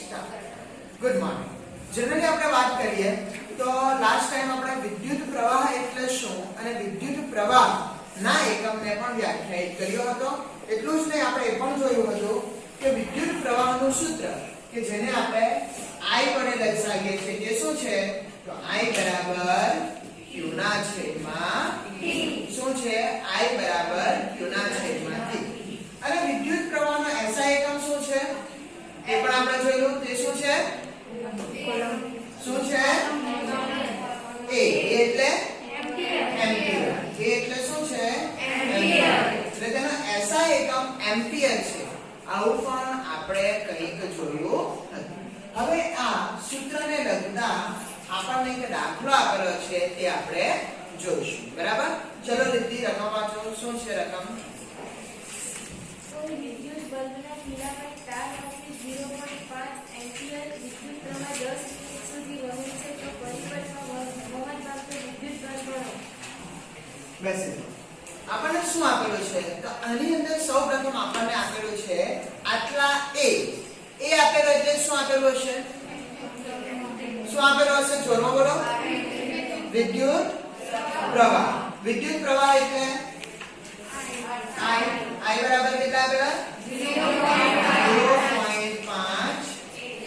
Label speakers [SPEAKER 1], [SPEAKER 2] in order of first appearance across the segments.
[SPEAKER 1] Good morning. Generally આપણે વાત કરીએ તો લાસ્ટ ટાઈમ આપણે વિદ્યુત પ્રવાહ એટલે શું અને વિદ્યુત પ્રવાહ ના એકમને પણ વ્યાખ્યાયિત કર્યો હતો. એટલું જ નહીં, આપણે એ પણ જોયું હતું કે વિદ્યુત પ્રવાહનું સૂત્ર કે જેને આપણે I વડે દર્શાવીએ છીએ તે શું છે? તો I બરાબર q ના છેદમાં t. શું છે? I બરાબર q ના છેદમાં t. અને વિદ્યુત પ્રવાહનો SI એકમ શું છે? એ પણ આપણે જોયું. તે શું છે? શું છે? A એટલે એમ્પિયર. A એટલે શું છે? એમ્પિયર. એટલે તેનો SI એકમ એમ્પિયર છે. આવું પણ આપણે કંઈક જોયું હતું. હવે આ સૂત્રને લગતા આપણને એક દાખલો આપેલો છે તે આપણે જોઈશું. બરાબર? ચલો રીતિ રકમ વાંચો. શું છે રકમ?
[SPEAKER 2] કોઈ વિદ્યુત બલ્બના ફિલામેન્ટ તાર પરથી 0.5 એમ્પિયર વિદ્યુત પ્રવાહ 10 મિનિટ સુધી વહે છે તો પરિબળમાં વહન પામતો વિદ્યુત બળ ગણો.
[SPEAKER 1] બેસી આપણને શું આપેલું છે? તો આની અંદર સૌપ્રથમ આપણને આપેલું છે આટલા A. A આપેલો એટલે શું આપેલું હશે? શું આપેલું હશે? જોરમાં બોલો. વિદ્યુત પ્રવાહ. વિદ્યુત પ્રવાહ એટલે I બરાબર કેટલા આપેલા? 0.5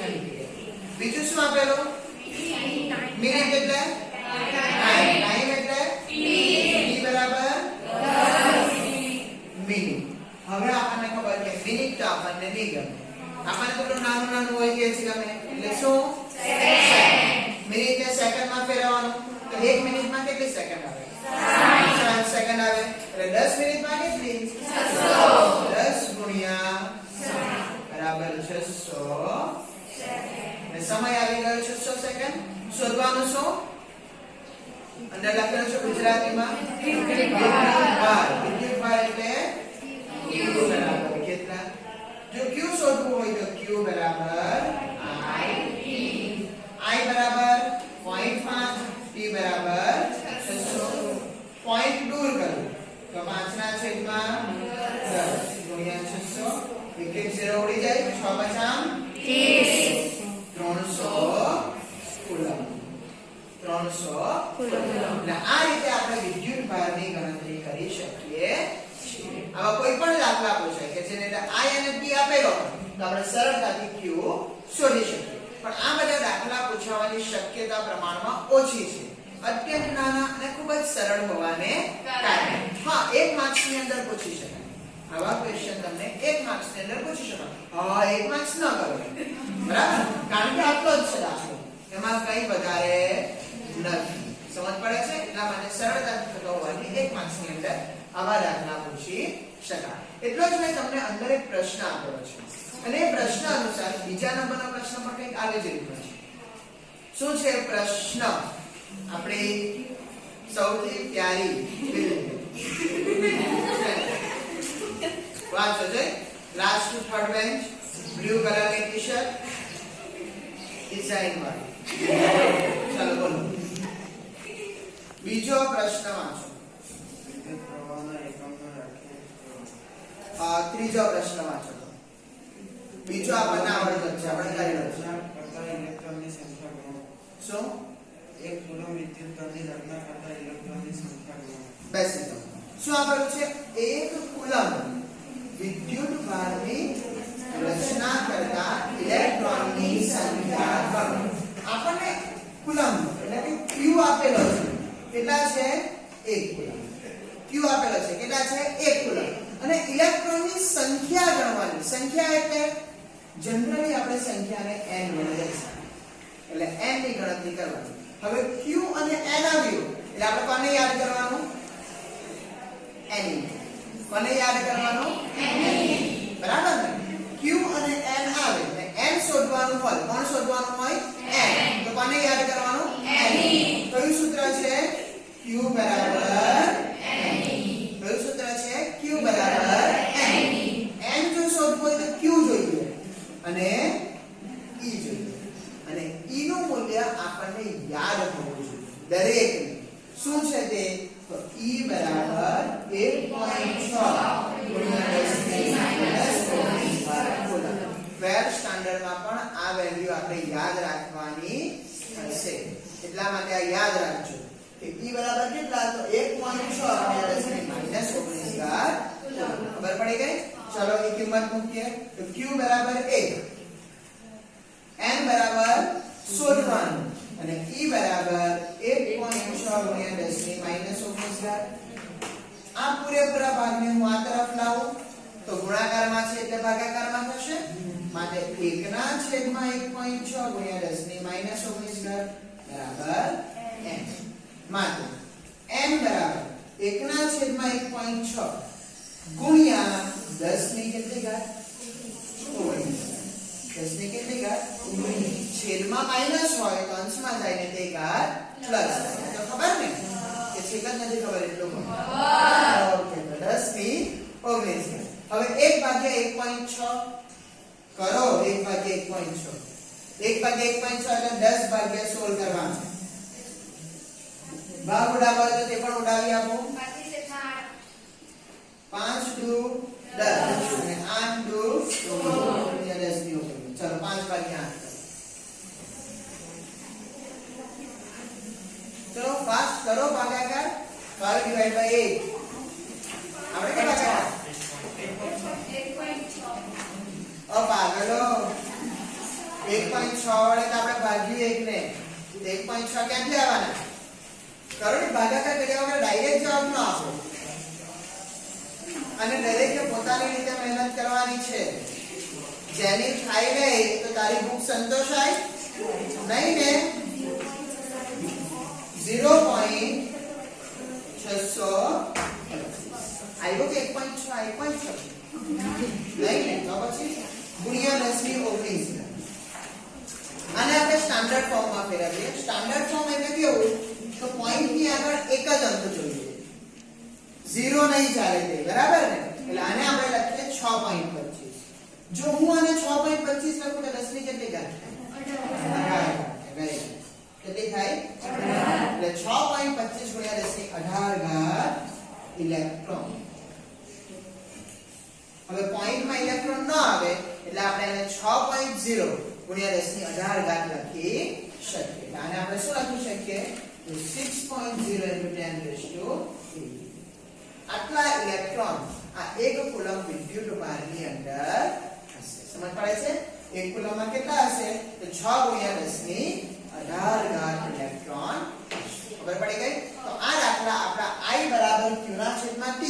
[SPEAKER 1] એમ્પિયર. બીજું શું આપેલું? મિનિટ એટલે ટાઈમ એટલે t બરાબર 10 મિનિટ. હવે આપણને ખબર કે મિનિટ તો આપણને નહીં ગમે. આપણને તો નાનું નાનું હોય કે છે ગમે. એટલે શું? સેકન્ડ. મિનિટને સેકન્ડમાં ફેરવવાનું. તો 1 મિનિટમાં કેટલી સેકન્ડ આવે? 60 સેકન્ડ આવે. એટલે 10 મિનિટમાં કેટલી? 10 ગુણ્યા 60 બરાબર 600 અને સમય આવી ગયો 600 સેકન્ડ. શોધવાનું શું? અંદર લખેલું છે ગુજરાતીમાં વિદ્યુતભાર. વિદ્યુતભાર એટલે q બરાબર કેટલા? જો q શોધવું હોય તો q બરાબર I બરાબર 0.5 t બરાબર 600. પોઈન્ટ દૂર કરવું તો 5 ના છેદમાં 10 ગુણ્યા 600. એક એક 0 ઉડી જાય. 6 5 300 કુલમ. 300 કુલમ. એટલે આ રીતે આપણે વિદ્યુત ભારની ગણતરી કરી શકીએ છીએ. આવા કોઈ પણ દાખલા પૂછાય કે જેને I અને P આપેલો તો આપણે સરળતાથી Q શોધી શકીએ. પણ આ બધા દાખલા પૂછવાની શક્યતા પ્રમાણમાં ઓછી છે. અત્યંત નાના અને ખૂબ જ સરળ હોવાને કારણે. હા, 1 માર્ક્સ ની અંદર પૂછી શકાય. આવા ક્વેશ્ચન તમને 1 માર્ક્સ ની અંદર પૂછી શકાય. હા, 1 માર્ક્સ ન કરો. બરાબર? કારણ કે આટલો જ છે દાખલો. એમાં કંઈ વધારે નથી. સમજ પડે છે? એટલા માટે સરળતાથી થતો હોવાથી 1 માર્ક્સ ની અંદર આવા દાખલા પૂછી શકાય. એટલો જ મેં તમને અંદર એક પ્રશ્ન આપેલો છે. અને એ પ્રશ્ન અનુસાર બીજા નંબરનો પ્રશ્ન પણ કંઈક આવી જ રીતનો છે. શું છે પ્રશ્ન? આપણી સૌથી પ્યારી વાંચો છે. Last to third bench, blue કલરની ટી-શર્ટ, ડિઝાઇન વાળી. ચાલો બોલો. બીજો પ્રશ્ન વાંચો. ત્રીજો પ્રશ્ન વાંચો. બીજો આપણને આવડતો છે. આપણે કરેલો છે.
[SPEAKER 3] ઇલેક્ટ્રોનની સંખ્યા ગણો.
[SPEAKER 1] શું?
[SPEAKER 3] 1 કુલમ વિદ્યુત તણની રચના કરતા ઇલેક્ટ્રોનની સંખ્યા ગણો.
[SPEAKER 1] બેસી જાઓ. શું આપેલું છે? 1 કુલમ વિદ્યુત ભારની રચના કરતા ઇલેક્ટ્રોનની સંખ્યા ગણો. આપણને કુલમ એટલે કે q આપેલો છે. કેટલા છે? 1 કુલમ. q આપેલો છે. કેટલા છે? 1 કુલમ. અને ઇલેક્ટ્રોનની સંખ્યા ગણવાની. સંખ્યા એટલે જનરલી આપણે સંખ્યાને n વડે દર્શાવીએ. એટલે n ની ગણતરી કરવાની. હવે q અને n આવ્યું એટલે આપણે કોને યાદ કરવાનું? n. કોને યાદ કરવાનું? n. બરાબર ને? q અને n આવે એટલે n શોધવાનું હોય. કોણ શોધવાનું હોય? n. તો કોને યાદ કરવાનું? n. કયું સૂત્ર છે? q બરાબર n. કયું સૂત્ર છે? q બરાબર n. n જો શોધવું હોય તો q જોઈએ અને e જોઈએ. અને e નું મૂલ્ય આપણને યાદ હોવું જોઈએ દરેકને. શું છે તે? તો e બરાબર 1.6 ગુણ્યા 10 ની -19 કુલમ. 12th સ્ટાન્ડર્ડમાં પણ આ વેલ્યુ આપણે યાદ રાખવાની હશે એટલા માટે આ યાદ રાખજો કે E બરાબર કેટલા તો 1.6 ગુણ્યા 10 ની -19 ઘાત ખબર પડી ગઈ ચલો એ કિંમત મૂકીએ તો Q બરાબર 1 N બરાબર શોધવાનું અને E બરાબર 1.6 ગુણ્યા 10 ની -19 ઘાત આ પૂરેપૂરા ભાગને હું આ તરફ લાવું તો ગુણાકારમાં છે એટલે ભાગાકારમાં થશે માટે 1 ના છેદમાં 1.6 ગુણ્યા 10 ની -19 ઘાત બરાબર n માટે n બરાબર 1 ના છેદમાં 1.6 ગુણ્યા 10 ની કેટલી ઘાત 19 10 ની કેટલી ઘાત 19 છેદમાં માઈનસ હોય તો અંશમાં જાય ને તે ઘાત પ્લસ તો ખબર ને કે છેદ જ નથી ખબર એટલું ઓકે તો 10 ની 19 હવે 1 ભાગ્યા 1.6 કરો 1 ભાગ્યા 1.6 1 ભાગ્યા 1.6 એટલે 10 ભાગ્યા 16 કરવાનું ભાગ ઉડાવવા તો તે પણ ઉડાવી આપો 5 દુ 10 અને 8 દુ 10 ની ઉપર ચલો 5 ભાગ્યા 8 ચલો ફાસ્ટ કરો ભાગાકાર 12 ડિવાઇડ બાય 8 આપણે કેટલા કર્યા પાગલો 1.6 વડે તો આપણે ભાગ્યું 1 ને 1.6 ક્યાંથી આવવાના કરો ને ભાગાકાર કર્યા વગર ડાયરેક્ટ જવાબ ન આપો અને દરેકે પોતાની રીતે મહેનત કરવાની છે જેની થાય ગઈ તો તારી ભૂખ સંતોષાય નહીં ને 0.600 આવ્યો કે 1.6 1.6 નહીં ને તો પછી ગુણ્યા 10 ની 19 આને આપણે સ્ટાન્ડર્ડ ફોર્મમાં ફેરવીએ સ્ટાન્ડર્ડ ફોર્મ એટલે કેવું તો પોઈન્ટ ની આગળ એક જ અંક જોઈએ 0 નહીં ચાલે તે બરાબર ને એટલે આને આપણે લખીએ 6.25 જો હું આને 6.25 લખું તો 10 ની કેટલી ઘાત કેટલી થાય એટલે 6.25 ગુણ્યા 10 ની 18 ઘાત ઇલેક્ટ્રોન હવે પોઈન્ટ માં ઇલેક્ટ્રોન ન આવે એટલે આપણે એને 6.0 ગુણ્યા 10 ની 18 ઘાત લખી શકીએ એટલે આને આપણે શું લખી શકીએ તો 6.0 * 10⁻⁸ આટલા ઇલેક્ટ્રોન આ 1 કુલમ વિદ્યુત ભારની અંદર હશે સમજ પડે છે 1 કુલમમાં કેટલા હશે તો 6 ગુણ્યા 10 ની 18 ઘાત ઇલેક્ટ્રોન ખબર પડી ગઈ તો આ દાખલા આપણા I બરાબર Q ના છેદમાં T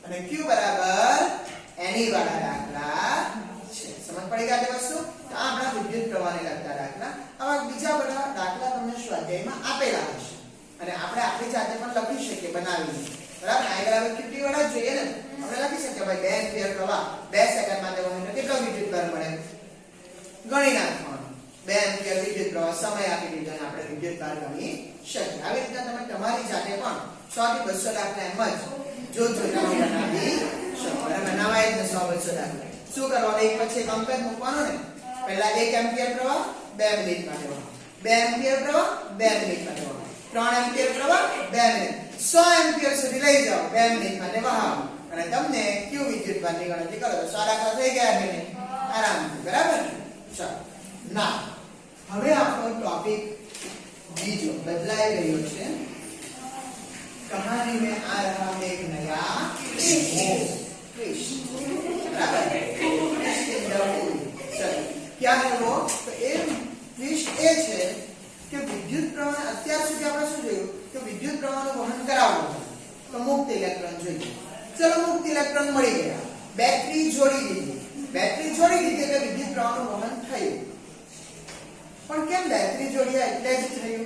[SPEAKER 1] અને Q બરાબર Ne વાળા દાખલા છે સમજ પડી ગઈ આ વસ્તુ તો આ આપણા વિદ્યુત પ્રવાહને લગતા દાખલા આવા બીજા બધા દાખલા તમને સ્વાધ્યાયમાં આપેલા હશે અને આપણે આપણી જાતે પણ લખી શકીએ બનાવીને બરાબર I બરાબર QT વાળા જોઈએ ને આપણે લખી શકીએ ભાઈ 2 એમ્પિયર પ્રવાહ 2 સેકન્ડમાં દેવામાં કેટલો વિદ્યુત ભાર મળે ગણી નાખવાનો 2 એમ્પિયર વિદ્યુત પ્રવાહ સમય આપી દીધો અને આપણે વિદ્યુત ભાર ગણી શકીએ આવી રીતે તમે તમારી જાતે પણ 100 થી 200 દાખલા એમ જ જોઈને બનાવી શકો અને બનાવાય જ ને 100 200 દાખલા શું કરવાનું એક પછી એક અંક મૂકવાનો ને પહેલા 1 એમ્પિયર પ્રવાહ 2 મિનિટમાં દેવાનો 2 એમ્પિયર પ્રવાહ 2 મિનિટમાં દેવાનો 3 એમ્પિયર પ્રવાહ 2 મિનિટ 100 એમ્પિયર સુધી લઈ જાઓ 2 મિનિટમાં દેવાનો અને તમને Q વિદ્યુત ભારની ગણતરી કરો તો 100 દાખલા થઈ ગયા મિનિટ આરામથી બરાબર ચાલો ના હવે આપણો ટોપિક બીજો બદલાઈ રહ્યો છે कहानी में आ रहा है एक नया ट्विस्ट बराबर चलो क्या है वो तो एक ट्विस्ट એ છે કે વિદ્યુત પ્રવાહ અત્યાર સુધી આપણે શું જોયું કે વિદ્યુત પ્રવાહનું વહન કરાવવું તો મુક્ત ઇલેક્ટ્રોન જોઈએ ચલો મુક્ત ઇલેક્ટ્રોન મળી ગયા બેટરી જોડી દીધી એટલે વિદ્યુત પ્રવાહનું વહન થયું પણ કેમ બેટરી જોડ્યા એટલે જ થયું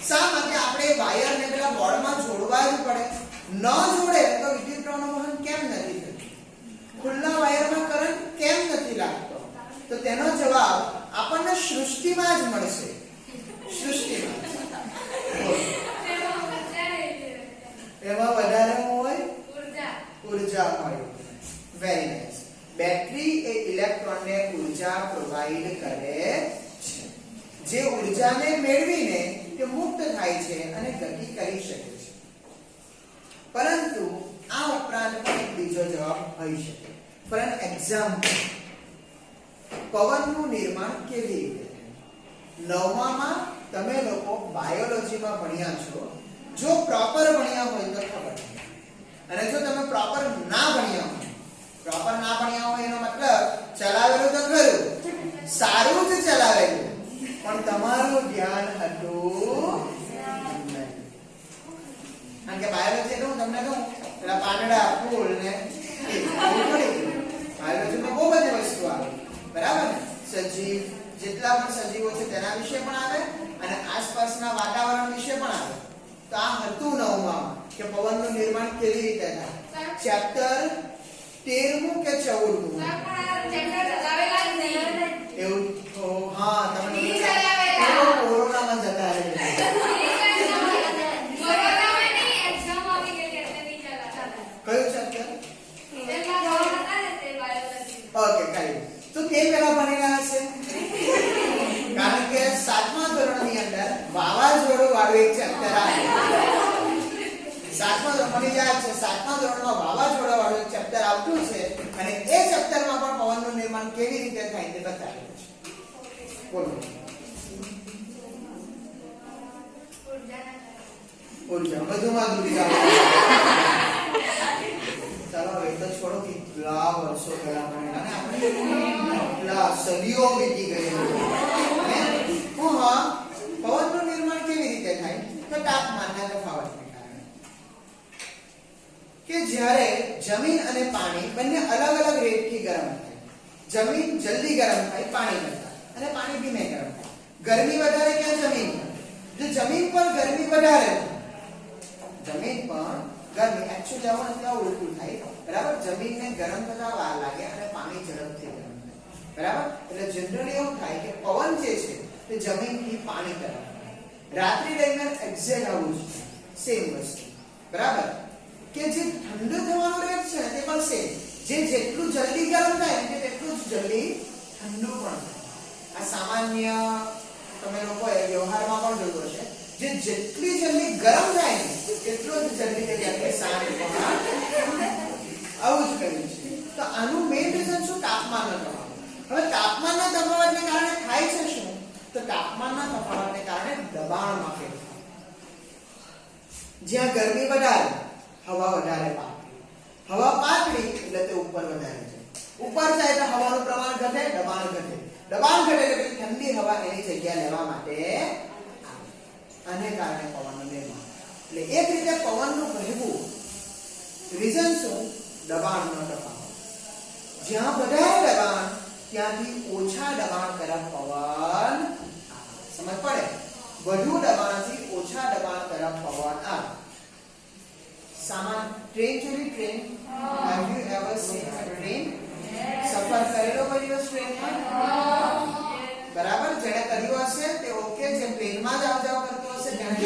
[SPEAKER 1] શા માટે આપણે વાયર ને પેલા બોર્ડમાં જોડવાનું પડે ન જોડે તો વિદ્યુત પ્રવાહનું વહન કેમ નથી થતું ખુલ્લા વાયરમાં કરંટ કેમ નથી લાગતો તો તેનો જવાબ આપણને સૃષ્ટિમાં જ મળશે સૃષ્ટિમાં એમાં વધારે હોય ઊર્જા હોય વેરી નાઇસ બેટરી એ ઇલેક્ટ્રોનને ઊર્જા પ્રોવાઇડ કરે છે જે ઊર્જાને મેળવીને તે મુક્ત થાય છે અને ગતિ કરી શકે છે પરંતુ આ ઉપરાંત પણ એક બીજો જવાબ હોઈ શકે ફોર એન એક્ઝામ્પલ પવનનું નિર્માણ કેવી રીતે થાય? નવમામાં તમે લોકો બાયોલોજીમાં ભણ્યા છો. જો પ્રોપર ભણ્યા હોય તો ખબર છે, અને જો તમે પ્રોપર ના ભણ્યા હોય એનો મતલબ ચલાવેલું તો ખરું, સારું જ ચલાવેલું, પણ તમારું ધ્યાન હતું નહીં. કારણ કે બાયોલોજી તો હું તમને કહું, પેલા પાંદડા, ફૂલ ને બાયોલોજીમાં બહુ બધી વસ્તુ આવે, બરાબર ને? સજીવ, જેટલા પણ સજીવો છે તેના વિશે પણ આવે અને આસપાસના વાતાવરણ વિશે પણ આવે. તો આ હતું નવમામાં કે પવનનું નિર્માણ કેવી રીતે થાય. ચેપ્ટર 13મું કે 14મું? એવું હા, તમે કોરોનામાં જતા રહ્યા. કયું ચેપ્ટર? ઓકે, કઈ તો તે પેલા ભણેલા હશે. કારણ કે 7મા ધોરણની અંદર વાવાઝોડું વાળું એક ચેપ્ટર આવે. 7મા ધોરણમાં યાદ છે, 7મા ધોરણમાં વાવાઝોડા વાળું એક ચેપ્ટર આવતું છે અને એ ચેપ્ટરમાં પણ પવનનું નિર્માણ કેવી રીતે થાય તે બતાવેલું છે. બોલો. ઉર્જા બધુંમાં ઉર્જા. ચાલો હવે તો છોડો, કેટલા વર્ષો પહેલા ભણેલા ને આપણે, કેટલા સદીઓ વીતી ગઈ. હા, પવનનું નિર્માણ કેવી રીતે થાય? તો તાપમાનના તફાવતને કારણે. કે જ્યારે જમીન અને પાણી બંને અલગ અલગ રેટથી ગરમ થાય. જમીન જલ્દી ગરમ થાય પાણી કરતા, અને પાણી ધીમે ગરમ થાય. ગરમી વધારે કે જમીન પર? જો જમીન પર ગરમી વધારે, જમીન પર ગરમી એક્ચ્યુઅલી આવું નથી, ઉલટું થાય, બરાબર? જમીનને ગરમ થતા વાર લાગે અને પાણી ઝડપથી ગરમ થાય, બરાબર? એટલે જનરલી એવું થાય કે પવન જે છે તે જમીનથી પાણી તરફ. રાત્રિ દરમિયાન એક્ઝેક્ટ આવું છે, સેમ વસ્તુ, બરાબર? કે જે ઠંડુ થવાનો રેટ છે તે પણ સેમ. જે જેટલું જલ્દી ગરમ થાય ને તેટલું જ જલ્દી ઠંડુ પણ થાય. આ સામાન્ય તમે લોકોએ વ્યવહારમાં પણ જોયું હશે, જે જેટલી જલ્દી ગરમ થાય ને એટલું જ જલ્દી તે આપણે શાંત પણ આવું જ કર્યું છે. તો આનું મેઇન રીઝન શું? તાપમાનનો તફાવત. હવે તાપમાનના તફાવતને કારણે થાય છે શું? તો તાપમાનના તફાવતને કારણે દબાણમાં ફેરફાર. જ્યાં ગરમી વધારે, હવા વધારે પાતળી. હવા પાતળી એટલે તે ઉપર વધારે જાય. ઉપર જાય તો હવાનું પ્રમાણ ઘટે, દબાણ ઘટે. દબાણ ઘટે એટલે ઠંડી હવા એની જગ્યા લેવા માટે આને કારણે પવનનું નિર્માણ. એટલે એક રીતે પવનનું વહેવું રીઝન શું? દબાણનો તફાવત. જ્યાં વધારે દબાણ ત્યાંથી ઓછા દબાણ તરફ પવન. સમજ પડે? વધુ દબાણથી ઓછા દબાણ તરફ પવન આવે. સામાન ટ્રેન જોઈ? Train, have you ever scene a train? સફર કરેલો કોઈ દિવસ ટ્રેનમાં? બરાબર, જેને કર્યું હશે તે ઓકે, જે ટ્રેનમાં જ આવ જાવ કરતો હશે તેને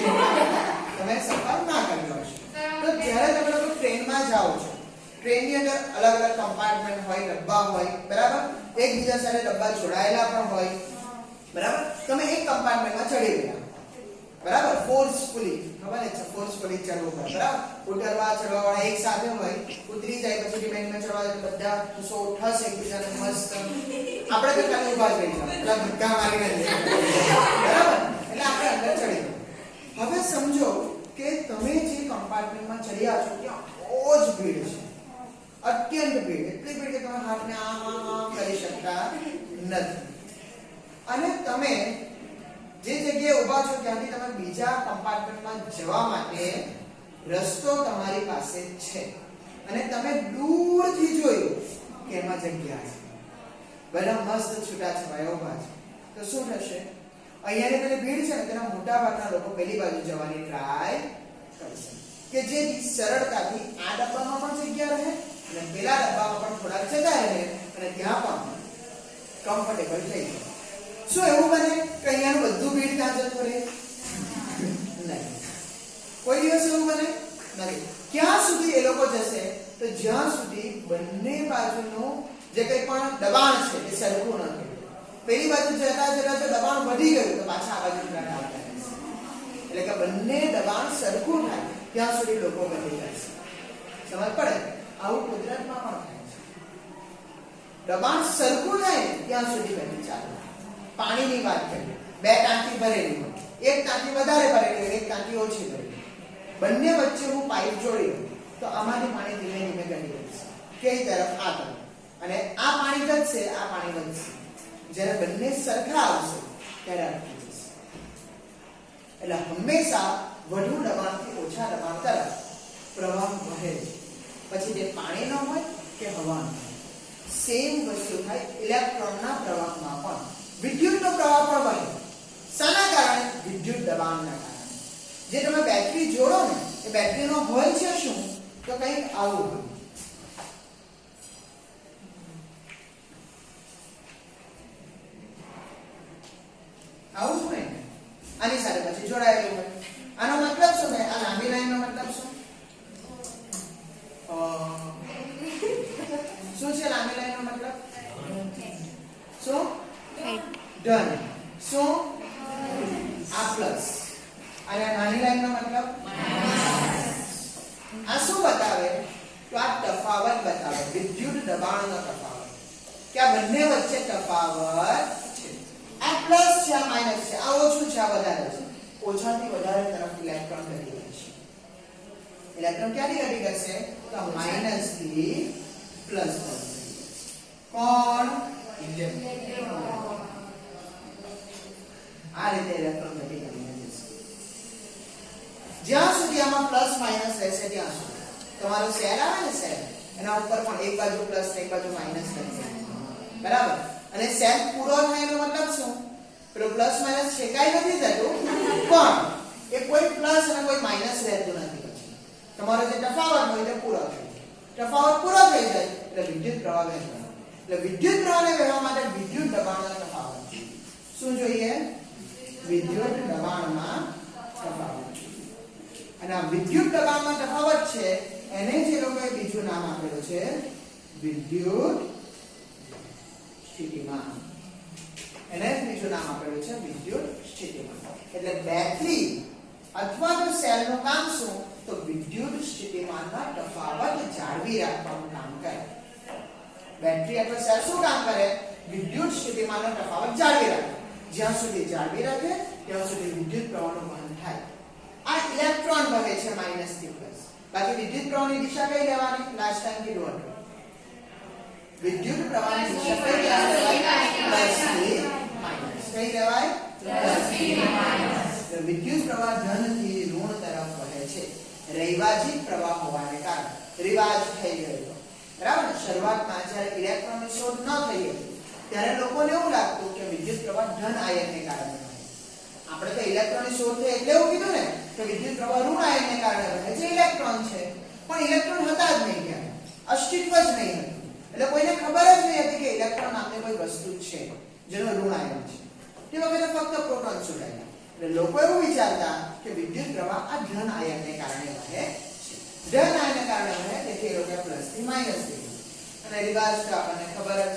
[SPEAKER 1] તમે સફર ના કર્યો હશે. તો જ્યારે તમે લોકો ટ્રેનમાં જાઓ છો, ટ્રેનની અંદર અલગ અલગ કમ્પાર્ટમેન્ટ હોય, ડબ્બા હોય, બરાબર? એકબીજા સાથે ડબ્બા જોડાયેલા પણ હોય, બરાબર? તમે એક કમ્પાર્ટમેન્ટમાં ચડી ગયા, બરાબર? ફોર્સફુલી, ખબર છે, ફોર્સફુલી ચડવું પડે, બરાબર? ઉતરવા ચડવા વાળા એક સાથે હોય, ઉતરી જાય પછી ડિમેન્ડમાં ચડવા જાય બધા ખુશો ઉઠાશે એકબીજાને મસ્ત. આપણે તો ખાલી ઊભા જ રહી જાવ, પેલા ધક્કા મારીને, બરાબર? એટલે આપણે અંદર ચડી ગયા. હવે સમજો કે તમે જે કમ્પાર્ટમેન્ટમાં ચડ્યા છો ત્યાં બહુ જ ભીડ છે, અત્યંત ભીડ, એટલી ભીડ કે તમે હાથને આમ કરી શકતા નથી. અને તમે જે જગ્યાએ ઊભા છો ત્યાંથી તમે બીજા કમ્પાર્ટમેન્ટમાં જવા માટે રસ્તો તમારી પાસે છે અને તમે દૂરથી જોયું કે એમાં જગ્યા છે, બધા મસ્ત છૂટાછવાયા ઊભા છે. તો શું થશે? અહીંયાની પેલી ભીડ છે ને તેના મોટા ભાગના લોકો પેલી બાજુ જવાની ટ્રાય કરશે કે જેથી સરળતાથી આ ડબ્બામાં પણ જગ્યા રહે અને પેલા ડબ્બામાં પણ થોડાક જગ્યા રહે અને ત્યાં પણ કમ્ફર્ટેબલ થઈ જાય. શું એવું બને કે અહીંયાનું બધું ભીડ ત્યાં જતું રહે? નહીં, કોઈ દિવસ એવું બને નથી. ક્યાં સુધી એ લોકો જશે? તો જ્યાં સુધી બંને બાજુનું જે કંઈ પણ દબાણ છે એ સરખું ન થાય. પેલી બાજુ જતા જતા જો દબાણ વધી ગયું તો પાછા આ બાજુ આવતા રહેશે. એટલે કે બંને દબાણ સરખું થાય ત્યાં સુધી લોકો વધી જશે. સમજ પડે? આવું કુદરતમાં પણ થાય છે. દબાણ સરખું થાય ત્યાં સુધી બેટરી ચાલે. પાણીની વાત કરીએ, બે ટાંકી ભરેલી હોય, એક ટાંકી વધારે ભરેલી હોય, એક ટાંકી ઓછી ભરેલી, બંને વચ્ચે હું પાઇપ જોડી દઉં તો આમાંથી પાણી ધીમે ધીમે ઘટી જશે. કઈ તરફ? આ તરફ. અને આ પાણી ઘટશે, આ પાણી વધશે. જ્યારે બંને સરખા આવશે ત્યારે અટકી જશે. એટલે હંમેશા વધુ દબાણથી ઓછા દબાણ તરફ પ્રવાહ વહે છે. પછી તે પાણીનો હોય કે હવાનો હોય, સેમ વસ્તુ થાય ઇલેક્ટ્રોનના પ્રવાહમાં પણ. વિદ્યુતનો પ્રવાહ પણ વહે. શાના કારણે? વિદ્યુત દબાણના કારણે. જે તમે બેટરી જોડો ને એ બેટરીનો હોય છે શું? તો કંઈક આવું હોય. આવું શું ને આની સાથે પછી જોડાયેલું હોય. આનો મતલબ શું થાય? આ લાંબી લાઈનનો મતલબ શું? શું છે લાંબી લાઈનનો મતલબ? શું? ધન. શું? આ પ્લસ. અને નાની લાઈનનો મતલબ આ શું બતાવે? તો આ તફાવત બતાવે, વિદ્યુત દબાણનો તફાવત. કે આ બંને વચ્ચે તફાવત છે. આ પ્લસ છે, આ માઈનસ છે, આ ઓછું છે, આ વધારે છે. ઓછાથી વધારે તરફ ઇલેક્ટ્રોન ગતિ કરશે. ઇલેક્ટ્રોન ક્યાંથી ગતિ કરશે? તો માઈનસ થી પ્લસ તરફ. કોણ? આ રીતે ઇલેક્ટ્રોન ગતિ કરીને જશે. જ્યાં સુધી આમાં પ્લસ માઈનસ રહેશે ત્યાં સુધી તમારો સેલ આવે ને, સેલ એના ઉપર પણ એક બાજુ પ્લસ ને એક બાજુ માઈનસ રહેશે. બરાબર? અને સેલ પૂરો થાય એનો મતલબ શું? પેલો પ્લસ માઈનસ છેકાઈ નથી થતું, પણ એ કોઈ પ્લસ અને કોઈ માઈનસ રહેતું નથી. પછી તમારો જે તફાવત હોય તે પૂરો થઈ જાય. તફાવત પૂરો થઈ જાય એટલે વિદ્યુત પ્રવાહ વહેવાનો. એટલે વિદ્યુત પ્રવાહને વહેવા માટે વિદ્યુત દબાણનો તફાવત શું જોઈએ? વિદ્યુત દબાણમાં તફાવત. અને આ વિદ્યુત દબાણમાં તફાવત છે એને જે લોકોએ બીજું નામ આપેલું છે વિદ્યુત સ્થિતિમાન. એને બીજું નામ આપેલું છે વિદ્યુત સ્થિતિમાન. એટલે બેટરી અથવા તો સેલનું કામ શું? તો વિદ્યુત સ્થિતિમાનના તફાવત જાળવી રાખવાનું કામ કરે. બેટરી અથવા સેલ શું કામ કરે? વિદ્યુત સ્થિતિમાનનો તફાવત જાળવી રાખે. જ્યાં સુધી જાળવી રાખે ત્યાં સુધી વિદ્યુત પ્રવાહનું વહન થાય. આ ઇલેક્ટ્રોન વહે છે માઈનસ થી પ્લસ. બાકી વિદ્યુત પ્રવાહની દિશા કઈ લેવાની? લાસ્ટ ટાઈમ કીધું હતું. વિદ્યુત પ્રવાહની દિશા કઈ લેવાય? પ્લસ થી માઈનસ. કઈ લેવાય? પ્લસ થી માઈનસ. તો વિદ્યુત પ્રવાહ ધન થી ઋણ તરફ વહે છે. રૈવાજિક પ્રવાહ હોવાને કારણે રિવાજ થઈ ગયો. બરાબર? શરૂઆતમાં જ્યારે ઇલેક્ટ્રોનની શોધ ન થઈ હતી ત્યારે લોકોને એવું લાગતું કે વિદ્યુત પ્રવાહ ધન આયનને કારણે વહે. આપણે તો ઇલેક્ટ્રોનની શોધ થઈ એટલે એવું કીધું ને કે વિદ્યુત પ્રવાહ ઋણ આયનને કારણે વહે છે, ઇલેક્ટ્રોન છે. પણ ઇલેક્ટ્રોન હતા જ નહીં, ત્યારે અસ્તિત્વ જ નહીં હતું. એટલે કોઈને ખબર જ નહીં હતી કે ઇલેક્ટ્રોન નામની કોઈ વસ્તુ છે જેનો ઋણ આયન છે. તે વખતે ફક્ત પ્રોટોન છોડાયેલા. એટલે લોકો એવું વિચારતા કે વિદ્યુત પ્રવાહ આ ધન આયનને કારણે વહે છે. ધન આયનને કારણે વહે તેથી એ લોકો પ્લસ થી માઈનસ લીધું. અને રિવાજ તો આપણને ખબર જ,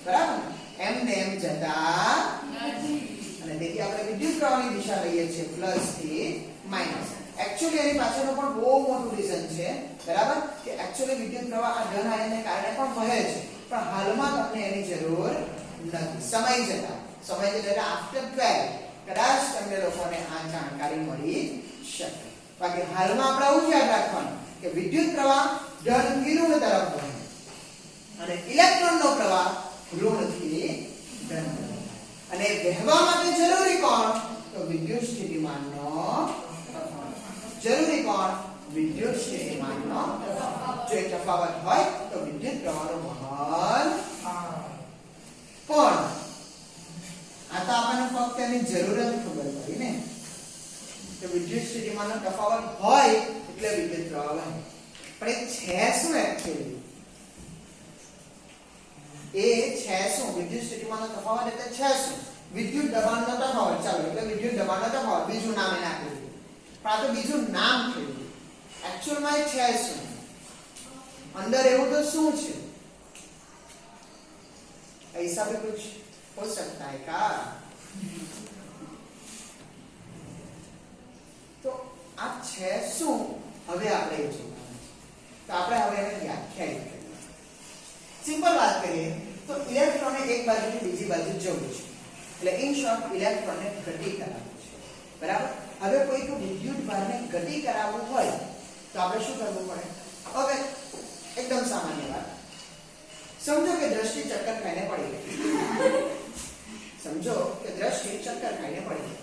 [SPEAKER 1] બરાબર? એમ ને એમ જતા નથી. અને તેથી આપણે વિદ્યુત પ્રવાહની દિશા લઈએ છીએ પ્લસ થી માઈનસ. એક્ચ્યુઅલી એની પાછળનું પણ બહુ મોટું રીઝન છે, બરાબર? કે એક્ચ્યુઅલી વિદ્યુત પ્રવાહ આ ધન આયનને કારણે પણ વહે છે, પણ હાલમાં તમને એની જરૂર નથી. સમય જતા આફ્ટર 12 કદાચ તમને લોકોને આ જાણકારી મળી શકે. બાકી હાલમાં આપણે આવું યાદ રાખવાનું કે વિદ્યુત પ્રવાહ ધન થી ઋણ તરફ વહે અને ઇલેક્ટ્રોનનો પ્રવાહ ઋણ થી ધન. અને વહેવા માટે જરૂરી કોણ? તો વિદ્યુત સ્થિતિમાનનો તફાવત. જરૂરી કોણ? વિદ્યુત સ્થિતિમાનનો તફાવત. જો તફાવત હોય તો વિદ્યુત પ્રવાહનું વહન. પણ આ તો આપણને ફક્ત એની જરૂર જ ખબર પડી ને કે વિદ્યુત સ્થિતિમાનનો તફાવત હોય એટલે વિદ્યુત પ્રવાહ વહે. પણ એ છે શું એક્ચ્યુઅલી? એ છે શું? વિદ્યુત સ્થિતિમાનનો તફાવત એટલે છે શું? વિદ્યુત દબાણનો તફાવત. ચાલો, એટલે વિદ્યુત દબાણનો તફાવત બીજું નામ એને આપી દીધું. પણ આ તો બીજું નામ થયું. એક્ચ્યુઅલમાં એ છે શું? અંદર એવું તો શું છે? ऐसा भी कुछ हो सकता है क्या? તો આ છે શું? હવે આપણે એ જોવાનું છે. તો આપણે હવે એને વ્યાખ્યાયિત કરીએ. સિમ્પલ વાત કરીએ તો ઇલેક્ટ્રોનને એક બાજુથી બીજી બાજુ જવું છે, એટલે ઇન શોર્ટ ઇલેક્ટ્રોનને ગતિ કરાવવું છે, બરાબર. હવે કોઈક વિદ્યુત ભારને ગતિ કરાવવું હોય તો આપણે શું કરવું પડે? હવે એકદમ સામાન્ય વાત, સમજો કે દ્રષ્ટિ ચક્કર ખાઈને પડી ગઈ. સમજો કે દ્રષ્ટિ ચક્કર ખાઈને પડી ગઈ.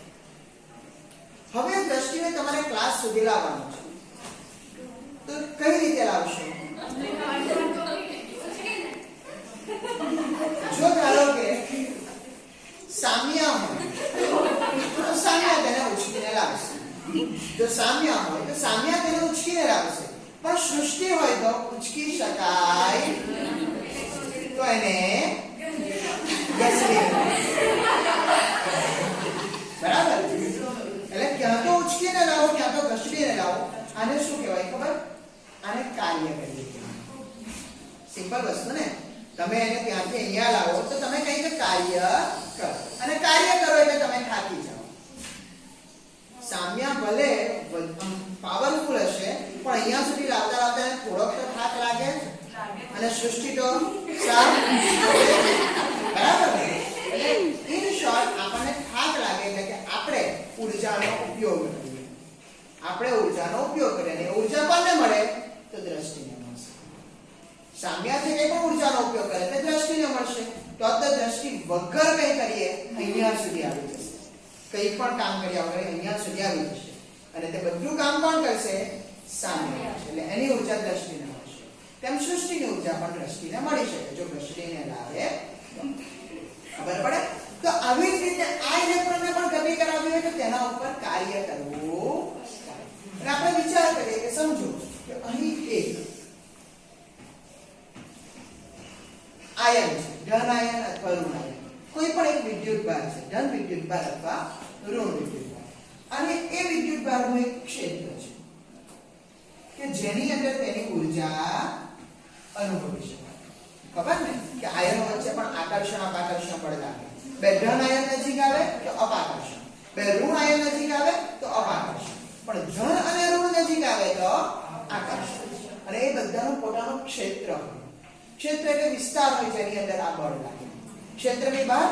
[SPEAKER 1] હવે દ્રષ્ટિને તમારે ક્લાસ સુધી લાવવાનું છે, તો કઈ રીતે લાવશો? જો ધારો કે સામ્યા હોય તો સામ્યા તેને ઉચકીને લાવશે. જો સામ્યા હોય તો સામ્યા તેને ઉચકીને લાવશે. પણ સૃષ્ટિ હોય તો ઉચકી શકાય તો એને ઘસી બરાબર. એટલે ક્યાં તો ઉચકીને લાવો ક્યાં તો ઘસડીને લાવો. આને શું કહેવાય ખબર? આને કાર્ય કરીએ. સિમ્પલ વસ્તુ ને. તમે એને ત્યાંથી અહીંયા લાવો તો તમે કંઈક કાર્ય કરો, અને કાર્ય કરો એટલે તમે થાકી જાઓ. સામ્યા ભલે પાવરફુલ હશે પણ અહીંયા સુધી લાવતા લાવતા એને થોડોક તો થાક લાગે, અને સૃષ્ટિ તો બરાબર. એટલે ઇન શોર્ટ આપણને થાક લાગે એટલે કે આપણે ઊર્જાનો ઉપયોગ કરીએ. આપણે ઊર્જાનો ઉપયોગ કરીએ અને ઊર્જા કોને મળે? તો દ્રષ્ટિને મળશે. સામ્યાથી કંઈ પણ ઊર્જાનો ઉપયોગ કરે તો દ્રષ્ટિને મળશે. તો આ દ્રષ્ટિ વગર કંઈ કરીએ અહીંયા સુધી આવી જશે. કંઈ પણ કામ કર્યા વગર અહીંયા સુધી આવી જશે, અને તે બધું કામ કોણ કરશે? સામ્યા. એટલે એની ઊર્જા દ્રષ્ટિને મળશે. તેમ સૃષ્ટિની ઊર્જા પણ દ્રષ્ટિને મળી શકે જો દ્રષ્ટિને લાવે તો. ખબર પડે? તો આવી જ રીતે આ ઇલેક્ટ્રોનને પણ ગતિ કરાવવી હોય તો તેના ઉપર કાર્ય કરવું. અને આપણે વિચાર કરીએ કે સમજો કે અહીં એક આયન છે, ધન આયન અથવા ઋણ આયન. કોઈ પણ એક વિદ્યુતભાર છે, ધન વિદ્યુતભાર અથવા ઋણ વિદ્યુતભાર. અને એ વિદ્યુતભારનું એક ક્ષેત્ર છે કે જેની અંદર તેની ઊર્જા અનુભવી શકાય. ખબર ને કે આયનો વચ્ચે પણ આકર્ષણ અપાકર્ષણ બળ લાગે. બે ધન આયન નજીક આવે તો અપાકર્ષણ, બે ઋણ આયન નજીક આવે તો અપાકર્ષણ, પણ ધન અને ઋણ નજીક આવે તો આકર્ષણ. અને એ બધાનું પોતાનું ક્ષેત્ર હોય. ક્ષેત્ર એટલે વિસ્તાર હોય જેની અંદર આ બળ લાગે. ક્ષેત્રની બહાર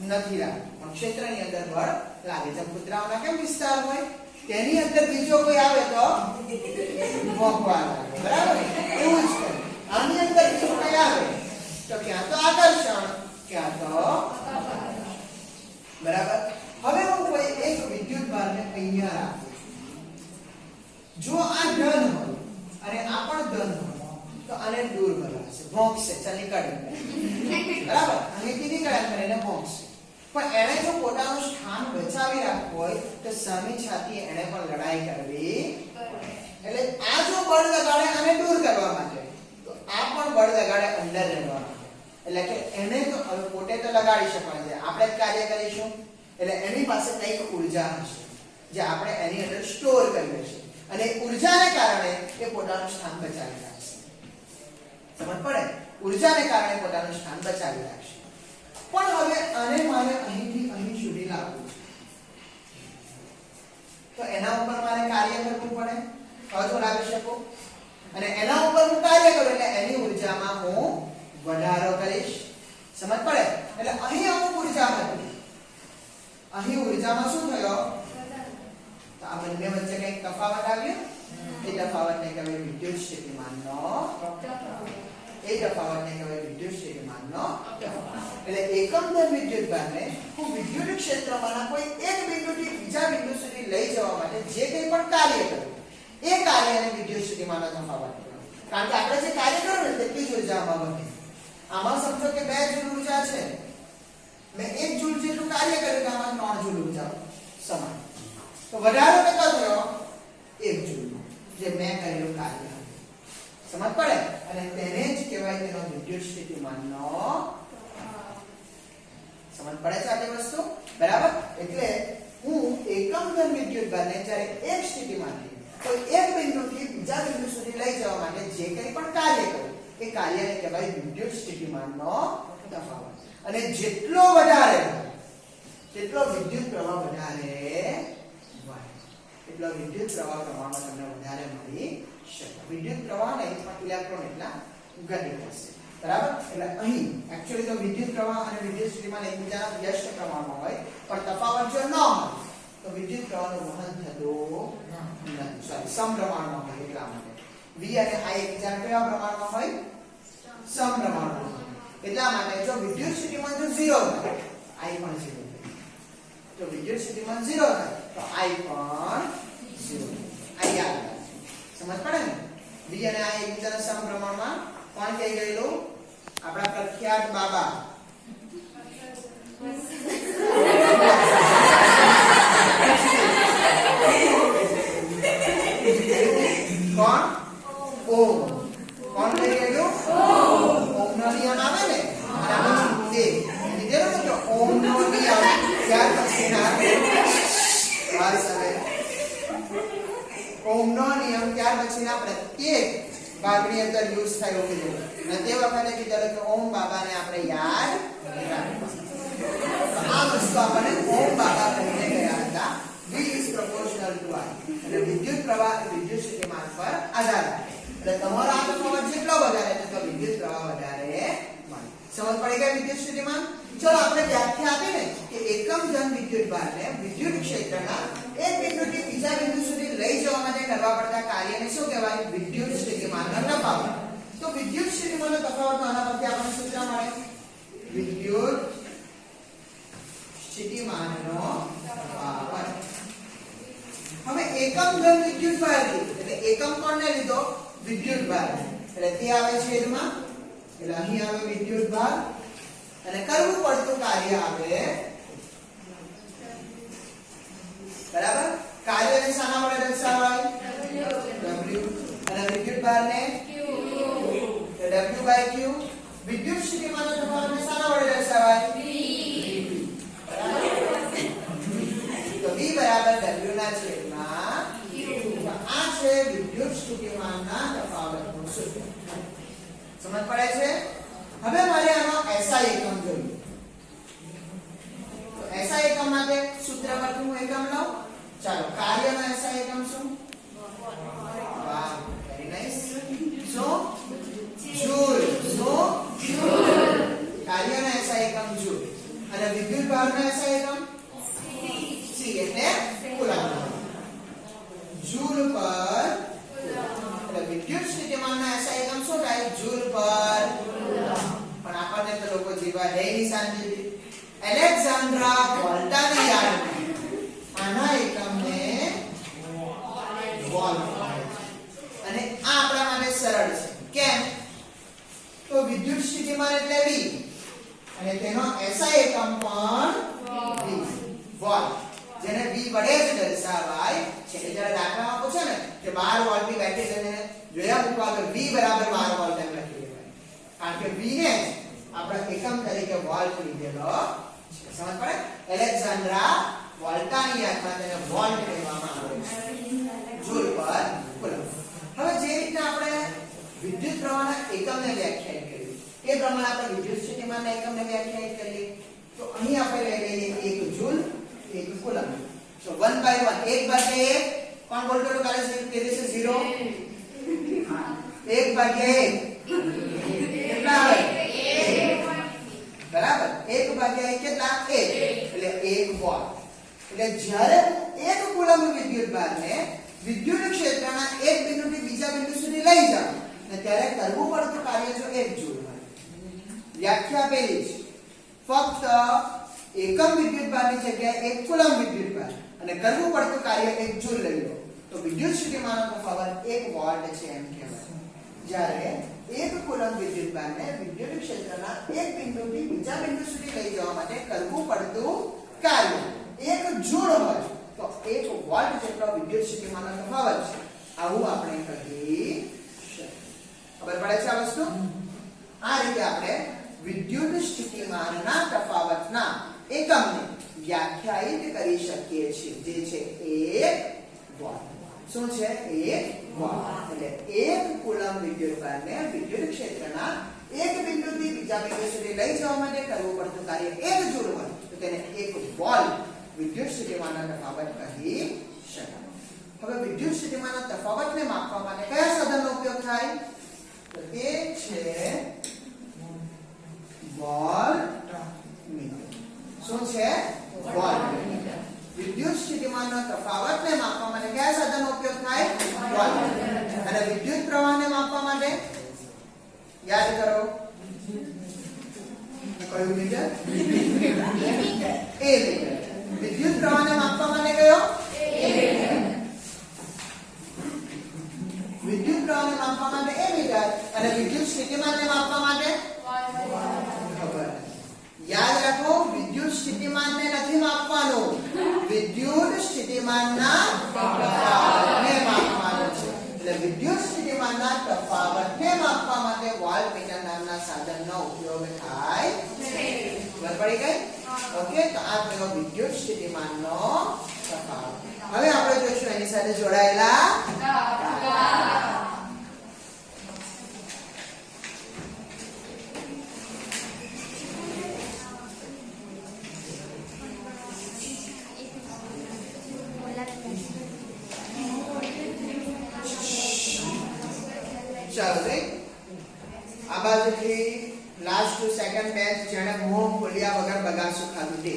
[SPEAKER 1] નથી લાગતું પણ ક્ષેત્રની અંદર બળ લાગે. જેમ કૂતરાઓના કેમ વિસ્તાર હોય, તેની અંદર બીજો કોઈ આવે તો ભોંકવા લાગે. બરાબર? એવું જ કરે. આની અંદર બીજું કોઈ આવે તો ક્યાં તો આકર્ષણ ક્યાં તો અપાકર્ષણ. બરાબર. હવે હું કોઈ એક વિદ્યુતભારને અહીંયા રાખું છું. જો આ ધન હોય અને આ પણ ધન હોય તો આને દૂર કરાવશે, ભોંકશે, ચાલ નીકળે. બરાબર? અહીંથી નીકળે કરીને ભોંકશે. પણ એણે જો પોતાનું સ્થાન બચાવી રાખવું હોય તો સામી છાતી એણે પણ લડાઈ કરવી. એટલે આ જો બળ લગાડે આને દૂર કરવા માટે તો આ પણ બળ લગાડે અંદર રહેવા માટે. એટલે કે એને તો હવે પોતે તો લગાડી શકવાનું છે, આપણે જ કાર્ય કરીશું. એટલે એની પાસે કંઈક ઊર્જા હશે જે આપણે એની અંદર સ્ટોર કરી છે, અને ઊર્જાને કારણે એ પોતાનું સ્થાન બચાવી રાખશે. સમજ પડે? ઊર્જાને કારણે પોતાનું સ્થાન બચાવી રાખશે. પણ હવે આને મારે અહીંથી અહીં સુધી લાવવું છે તો એના ઉપર મારે કાર્ય કરવું પડે તો જ લાવી શકું. અને એના ઉપર હું કાર્ય કરું એટલે એની ઊર્જામાં હું વધારો કરીશ. સમજ પડે? એટલે અહીં અમુક ઊર્જા હતી, અહીં ઊર્જામાં શું થયો? તો આ બંને વચ્ચે કંઈક તફાવત આવ્યો. એ તફાવતને કહેવાય વિદ્યુત સ્થિતિમાનનો તફાવત. એ તફાવતને કહેવાય વિદ્યુત સ્થિતિમાનનો તફાવત. એટલે એકમદર વિદ્યુતભારને હું વિદ્યુત ક્ષેત્રમાંના કોઈ એક બિંદુથી બીજા બિંદુ સુધી લઈ જવા માટે જે કંઈ પણ કાર્ય કરું એ કાર્યને વિદ્યુત સ્થિતિમાનનો તફાવત કહેવાય. કારણ કે આપણે જે કાર્ય કરું ને તેટલી જ ઊર્જા આમાં વધે. આમાં સમજો કે 2 જૂલ ઊર્જા છે, મેં 1 જૂલ જેટલું કાર્ય કર્યું તો આમાં 3 જૂલ ઊર્જા સમાન. તો વધારો કેટલો થયો? 1 જૂલનો જે મેં કરેલું કાર્ય. સમજ પડે? અને તેને જ કહેવાય તેનો વિદ્યુત સ્થિતિમાનનો. સમજ પડે છે આ વસ્તુ? બરાબર? એટલે હું એકમઘન વિદ્યુતભારને જ્યારે એક સ્થિતિમાંથી કોઈ એક બિંદુથી બીજા બિંદુ સુધી લઈ જવા માટે જે કંઈ પણ કાર્ય કરું એ કાર્યને કહેવાય વિદ્યુત સ્થિતિમાનનો તફાવત. અને જેટલો વધારે તેટલો વિદ્યુત પ્રવાહ વધારે હોય, એટલો વિદ્યુત પ્રવાહ પ્રમાણમાં તમને વધારે મળી શકે. વિદ્યુત પ્રવાહ નહીં પણ ઇલેક્ટ્રોન એટલા ગતિ કરશે. બરાબર. એટલે અહીં એક્ચ્યુઅલી તો વિદ્યુત પ્રવાહ અને વિદ્યુત સ્થિતિમાન એકબીજાના વ્યસ્ત પ્રમાણમાં હોય, પણ તફાવત જો ન હોય તો વિદ્યુત પ્રવાહનું વહન થતું નથી. સોરી, સમપ્રમાણમાં હોય એટલા માટે. V અને I એકબીજાના કેવા પ્રમાણમાં હોય? સમપ્રમાણમાં હોય. એટલા માટે જો વિદ્યુત સ્થિતિમાન જો 0 થાય, I પણ 0 થાય. જો વિદ્યુત સ્થિતિમાન 0 થાય તો I પણ 0. આ યાદ રાખજો. સમજ પડે ને? V અને I એકબીજાના સમપ્રમાણમાં કોણ કહી ગયેલું? આપણા પ્રખ્યાત બાબા કોણ? ઓમ. કોણ કહી ગયેલું? ઓમનો નિયમ આવે ને, અને આપણે કીધેલું ને કે ઓમનો નિયમ ત્યાર પછીના બસ હવે ઓમનો નિયમ ત્યાર પછીના પ્રત્યેક ભાગની અંદર યુઝ થાય એવું કીધું. અને તે વખતે કીધેલું કે ઓમ બાબાને આપણે યાદ રાખવા. તો આ વસ્તુ આપણને ઓમ બાબા કહીને ગયા હતા. V is proportional to I. અને વિદ્યુત પ્રવાહ વિદ્યુત સ્થિતિમાન પર આધાર રાખે. એટલે તમારો આ તફાવત જેટલો વધારે તો વિદ્યુત પ્રવાહ વધારે મળે. સમજ પડી ગઈ વિદ્યુત સ્થિતિમાન? ચલો આપણે વ્યાખ્યા આપી ને કે એકમ ઘન વિદ્યુત ભારને વિદ્યુત ક્ષેત્રના એક બિંદુથી બીજા બિંદુ સુધી લઈ જવા માટે કરવા પડતા કાર્યને શું કહેવાય? વિદ્યુત સ્થિતિમાનનો તફાવત. તો વિદ્યુત સ્થિતિમાનનો તફાવતનો આના પરથી આપણને સૂત્ર મળે વિદ્યુત સ્થિતિમાનનો તફાવત. હવે એકમ ઘન વિદ્યુત ભાર એટલે એકમ કોણને લીધો? વિદ્યુત ભાર. એટલે તે આવે છેદમાં, એટલે અહીં આવે વિદ્યુત ભાર અને કરવું પડતું કાર્ય આવે બરાબર. કાર્યને શાના વડે દર્શાવાય? W. અને વિદ્યુત ભારને W/Q. વિદ્યુત સ્થિતિમાનનો તફાવતને શાના વડે દર્શાવાય? V. તો V બરાબર W ના છેદમાં Q. આ છે વિદ્યુત સ્થિતિમાનના તફાવતનું સૂત્ર. સમજ પડે છે? હવે મારે આનો SI એકમ જોઈએ. તો SI એકમ માટે સૂત્ર પરથી હું એકમ લઉં. ચાલો, કાર્યનો SI એકમ શું? વાહ, વેરી નાઈસ. શું? જૂલ. શું? જૂલ. કાર્યનો SI એકમ જૂલ. અને વિદ્યુત ભારનો SI એકમ C એટલે કુલમ્બ. જૂલ પર એટલે વિદ્યુત સ્થિતિમાનનો SI એકમ શું થાય? જૂલ પર. પણ આપણને તો લોકો જીવા દૈની શાંતિથી એલેક્ઝાન્ડ્રા વોલ્ટાની યાદમાં આના એકમને વોલ્ટ કહે છે. અને આ આપણા માટે સરળ છે. કેમ? તો વિદ્યુત સ્થિતિમાન એટલે V અને તેનો SI એકમ પણ V, વોલ્ટ, જેને V વડે જ દર્શાવાય છે. જ્યારે દાખલામાં પૂછે ને કે 12 વોલ્ટની બેટરી લઈને જોયા મૂકવા તો V બરાબર 12 વોલ્ટ એમ લખી દેવાય. કારણ કે V ને આપણા એકમ તરીકે વોલ્ટ લીધેલો છે. સમજ પડે? એલેક્ઝાન્ડ્રા વોલ્ટાની યાદમાં તેને વોલ્ટ કહેવામાં આવે છે. જૂલ પર કુલમ્બ. હવે જે રીતના આપણે વિદ્યુત પ્રવાહના એકમને વ્યાખ્યાયિત કર્યું એ પ્રમાણે આપણે વિદ્યુત સ્થિતિમાનના એકમને વ્યાખ્યાયિત કરીએ. તો અહીં આપણે લઈ લઈએ 1 જૂલ 1 કુલમ્બ. So 1/1 1/1 કોણ બોલતો હતો કાલે કે દિવસે 0 હા 1/1 કેટલા આવે? 1 બરાબર. 1/1 કેટલા? 1 એટલે 1 વોલ્ટ. એટલે જ્યારે 1 કુલમ્બ વિદ્યુત ભારને વિદ્યુત ક્ષેત્રના એક બિંદુથી બીજા બિંદુ સુધી લઈ જાવ અને ત્યારે કરવું પડતું કાર્ય જો 1 જૂલ હોય. વ્યાખ્યા પેલી છે. ફક્ત એકમ વિદ્યુત ભારની જગ્યાએ 1 કુલમ્બ વિદ્યુત ભાર અને કરવું પડતું કાર્ય 1 જૂલ લઈ લો તો વિદ્યુત સ્થિતિમાનનો તફાવત 1 વોલ્ટ છે એમ કહેવાય. જ્યારે 1 કુલમ્બ વિદ્યુત ભારને વિદ્યુત ક્ષેત્રના એક બિંદુથી બીજા બિંદુ સુધી લઈ જવા માટે કરવું પડતું કાર્ય 1 જૂલ હોય તો 1 વોલ્ટ જેટલો વિદ્યુત સ્થિતિમાનનો તફાવત છે. આવું આપણે કહી શકીએ. ખબર પડે છે આ વસ્તુ? આ રીતે આપણે વિદ્યુત સ્થિતિમાનના તફાવતના એકમને વ્યાખ્યાયિત કરી શકીએ છીએ, જે છે 1 વોલ્ટ. શું છે? 1 વોલ્ટ. એટલે 1 કુલમ્બ વિદ્યુત ભારને વિદ્યુત ક્ષેત્રના એક બિંદુથી બીજા બિંદુ સુધી લઈ જવા માટે કરવું પડતું કાર્ય 1 જૂલ હોય તો તેને 1 વોલ્ટ વિદ્યુત સ્થિતિમાનના તફાવત કહી શકાય. હવે વિદ્યુત સ્થિતિમાનના તફાવતને માપવા માટે કયા સાધનનો ઉપયોગ થાય? તો તે છે વોલ્ટમીટર. શું છે? વોલ્ટમીટર. વિદ્યુત સ્થિતિમાનનો તફાવતને માપવા માટે કયા સાધનનો ઉપયોગ થાય? વોલ્ટમીટર. અને વિદ્યુત પ્રવાહને માપવા માટે યાદ કરો કયું મીટર? એ મીટર. વિદ્યુત પ્રવાહને માપવા માટે કયો? વિદ્યુત પ્રવાહને માપવા માટે એ મીટર અને વિદ્યુત સ્થિતિમાનને માપવા માટે ખબર. યાદ રાખો, વિદ્યુત સ્થિતિમાનને નથી માપવાનું, વિદ્યુત સ્થિતિમાનના તફાવતને માપવાનું છે. એટલે વિદ્યુત સ્થિતિમાનના તફાવતને માપવા માટે વોલ્ટમીટર નામના સાધનનો ઉપયોગ થાય છે. ખબર પડી ગઈ? ઓકે, તો આ થયો વિદ્યુત સ્થિતિમાનનો તફાવત. હવે આપણે જોઈશું એની સાથે જોડાયેલા ચાલો રે આ બાજુથી લાસ્ટ ટુ સેકન્ડ બેચ જેણે મોં ખોલ્યા વગર બગાસું ખાધું તે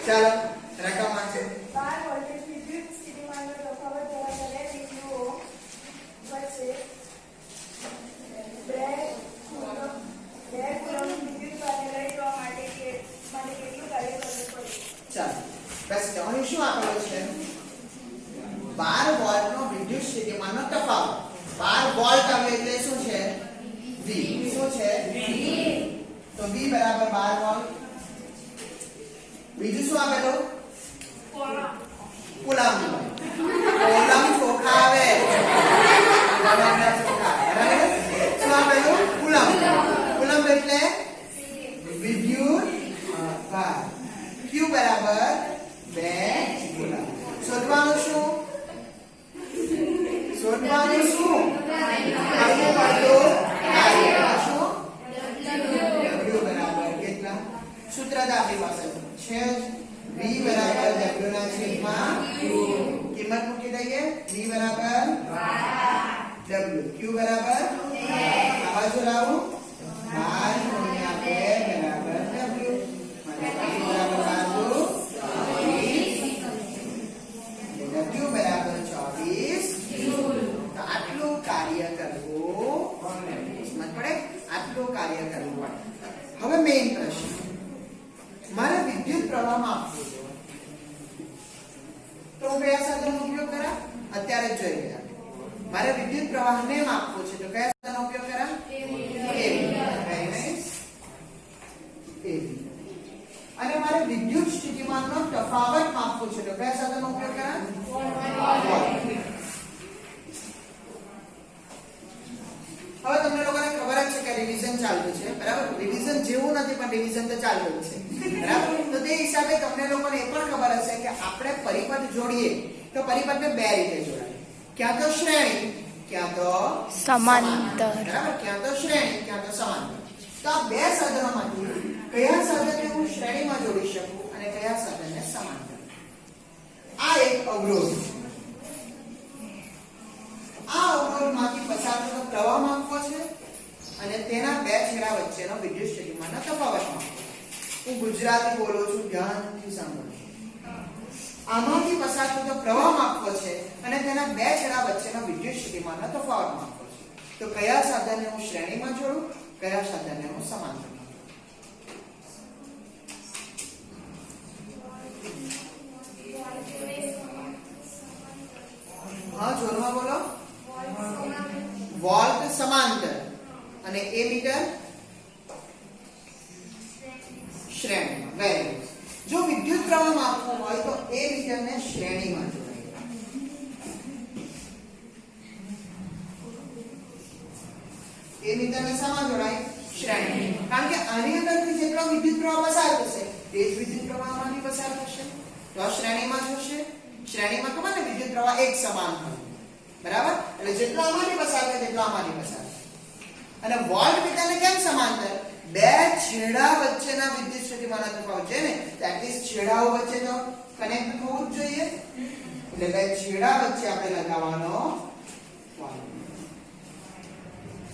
[SPEAKER 1] ચાલો રકમ વાંચો.
[SPEAKER 2] 12 વોલ્ટેજ વિદ્યુત સ્થિતિમાનનો તફાવત ધરાવતા બે બિંદુઓ વચ્ચે બે કુલમ વિદ્યુત કાર્ય લઈ જવા માટે કેટલું કાર્ય કરવું પડે?
[SPEAKER 1] ચાલો બસ અહીં શું આપેલું છે? 12 વોલ્ટનો વિદ્યુત સ્થિતિમાનનો તફાવત. 12 વોલ્ટ આવે એટલે શું છે? V. શું છે? V. તો V બરાબર 12 વોલ્ટ. બીજું શું આપેલું? કુલમ. કુલમ ચોખા આવે. કુલમના ચોખા. બરાબર? શું આપેલું? કુલમ. કુલમ એટલે વિદ્યુત ભાર. Q બરાબર 2 કુલમ. શોધવાનું શું? શોધવાનું શું? કરવું પડતું કાર્ય. શું? W બરાબર કેટલા? સૂત્ર તો આપણી પાસે છે. V બરાબર W ના છેદમાં Q. કિંમત મૂકી દઈએ. V બરાબર 12. W. Q બરાબર આ બાજુ લાવું. 12 ગુણ્યા 2 બરાબર W. અને Q બરાબર બાજુ 24. W બરાબર 24. તો આટલું કાર્ય કરવું સમજ પડે? આટલું કાર્ય કરવું પડે. હવે મેઇન પ્રશ્ન, મારે વિદ્યુત પ્રવાહ માપવો છે તો હું કયા સાધનનો ઉપયોગ કરા? અત્યારે જ જોઈ ગયા. મારે વિદ્યુત પ્રવાહને માપવો છે તો કયા સાધનનો ઉપયોગ કરા? અને મારે વિદ્યુત સ્થિતિમાનનો તફાવત માપવો છે તો કયા સાધનનો ઉપયોગ કરા? હવે તમને લોકોને ખબર જ છે કે રિવિઝન ચાલતું છે, બરાબર? રિવિઝન જેવું નથી પણ રિવિઝન તો ચાલતું છે, બરાબર? તો તે હિસાબે તમને લોકોને એ પણ ખબર હશે કે આપણે પરિપથ જોડીએ તો પરિપથને બે રીતે જોડાય, ક્યાં તો શ્રેણી, ક્યાં તો સમાંતર, બરાબર? ક્યાં તો શ્રેણી, ક્યાં તો સમાંતર. તો આ બે સાધનોમાંથી કયા સાધનને હું શ્રેણીમાં જોડી શકું અને કયા સાધનને સમાંતર? આ એક અવરોધ છે. આ અવરોધમાંથી પસાર થતો પ્રવાહ માપવો છે અને તેના બે છેડા વચ્ચેનો વિદ્યુત સ્થિતિમાનનો તફાવત માપવો. હું ગુજરાતી બોલું છું, ધ્યાનથી સાંભળો. આમાંથી પસાર થતો પ્રવાહ માપવો છે અને તેના બે છેડા વચ્ચેનો વિદ્યુત સ્થિતિમાનનો તફાવત માપવો છે. તો કયા સાધનને હું શ્રેણીમાં જોડું, કયા સાધનને હું સમાંતરમાં? હા, જોરમાં બોલો. વોલ્ટ સમાંતર અને એ મીટર શ્રેણીમાં. Very good. જો વિદ્યુત પ્રવાહ માપવો હોય તો એ મીટરને શ્રેણીમાં જોડાય. એ મીટરને શામાં જોડાય? શ્રેણી. કારણ કે આની અંદરથી જેટલો વિદ્યુત પ્રવાહ પસાર થશે તે જ વિદ્યુત પ્રવાહમાંથી પસાર થશે, તો આ શ્રેણીમાં જશે. શ્રેણીમાં ખબર ને વિદ્યુત પ્રવાહ એક સમાન હોય, બરાબર? એટલે જેટલો આમાંથી પસાર થાય તેટલો આમાંથી પસાર થાય. અને વોલ્ટમીટરને કેમ સમાંતર? બે છેડા વચ્ચેના વિદ્યુત સ્થિતિમાનનો તફાવત છે ને, તો એટલીસ્ટ છેડાઓ વચ્ચે તો કનેક્ટ થવું જ જોઈએ. એટલે બે છેડા વચ્ચે આપણે લગાવવાનો વોલ્ટમીટર.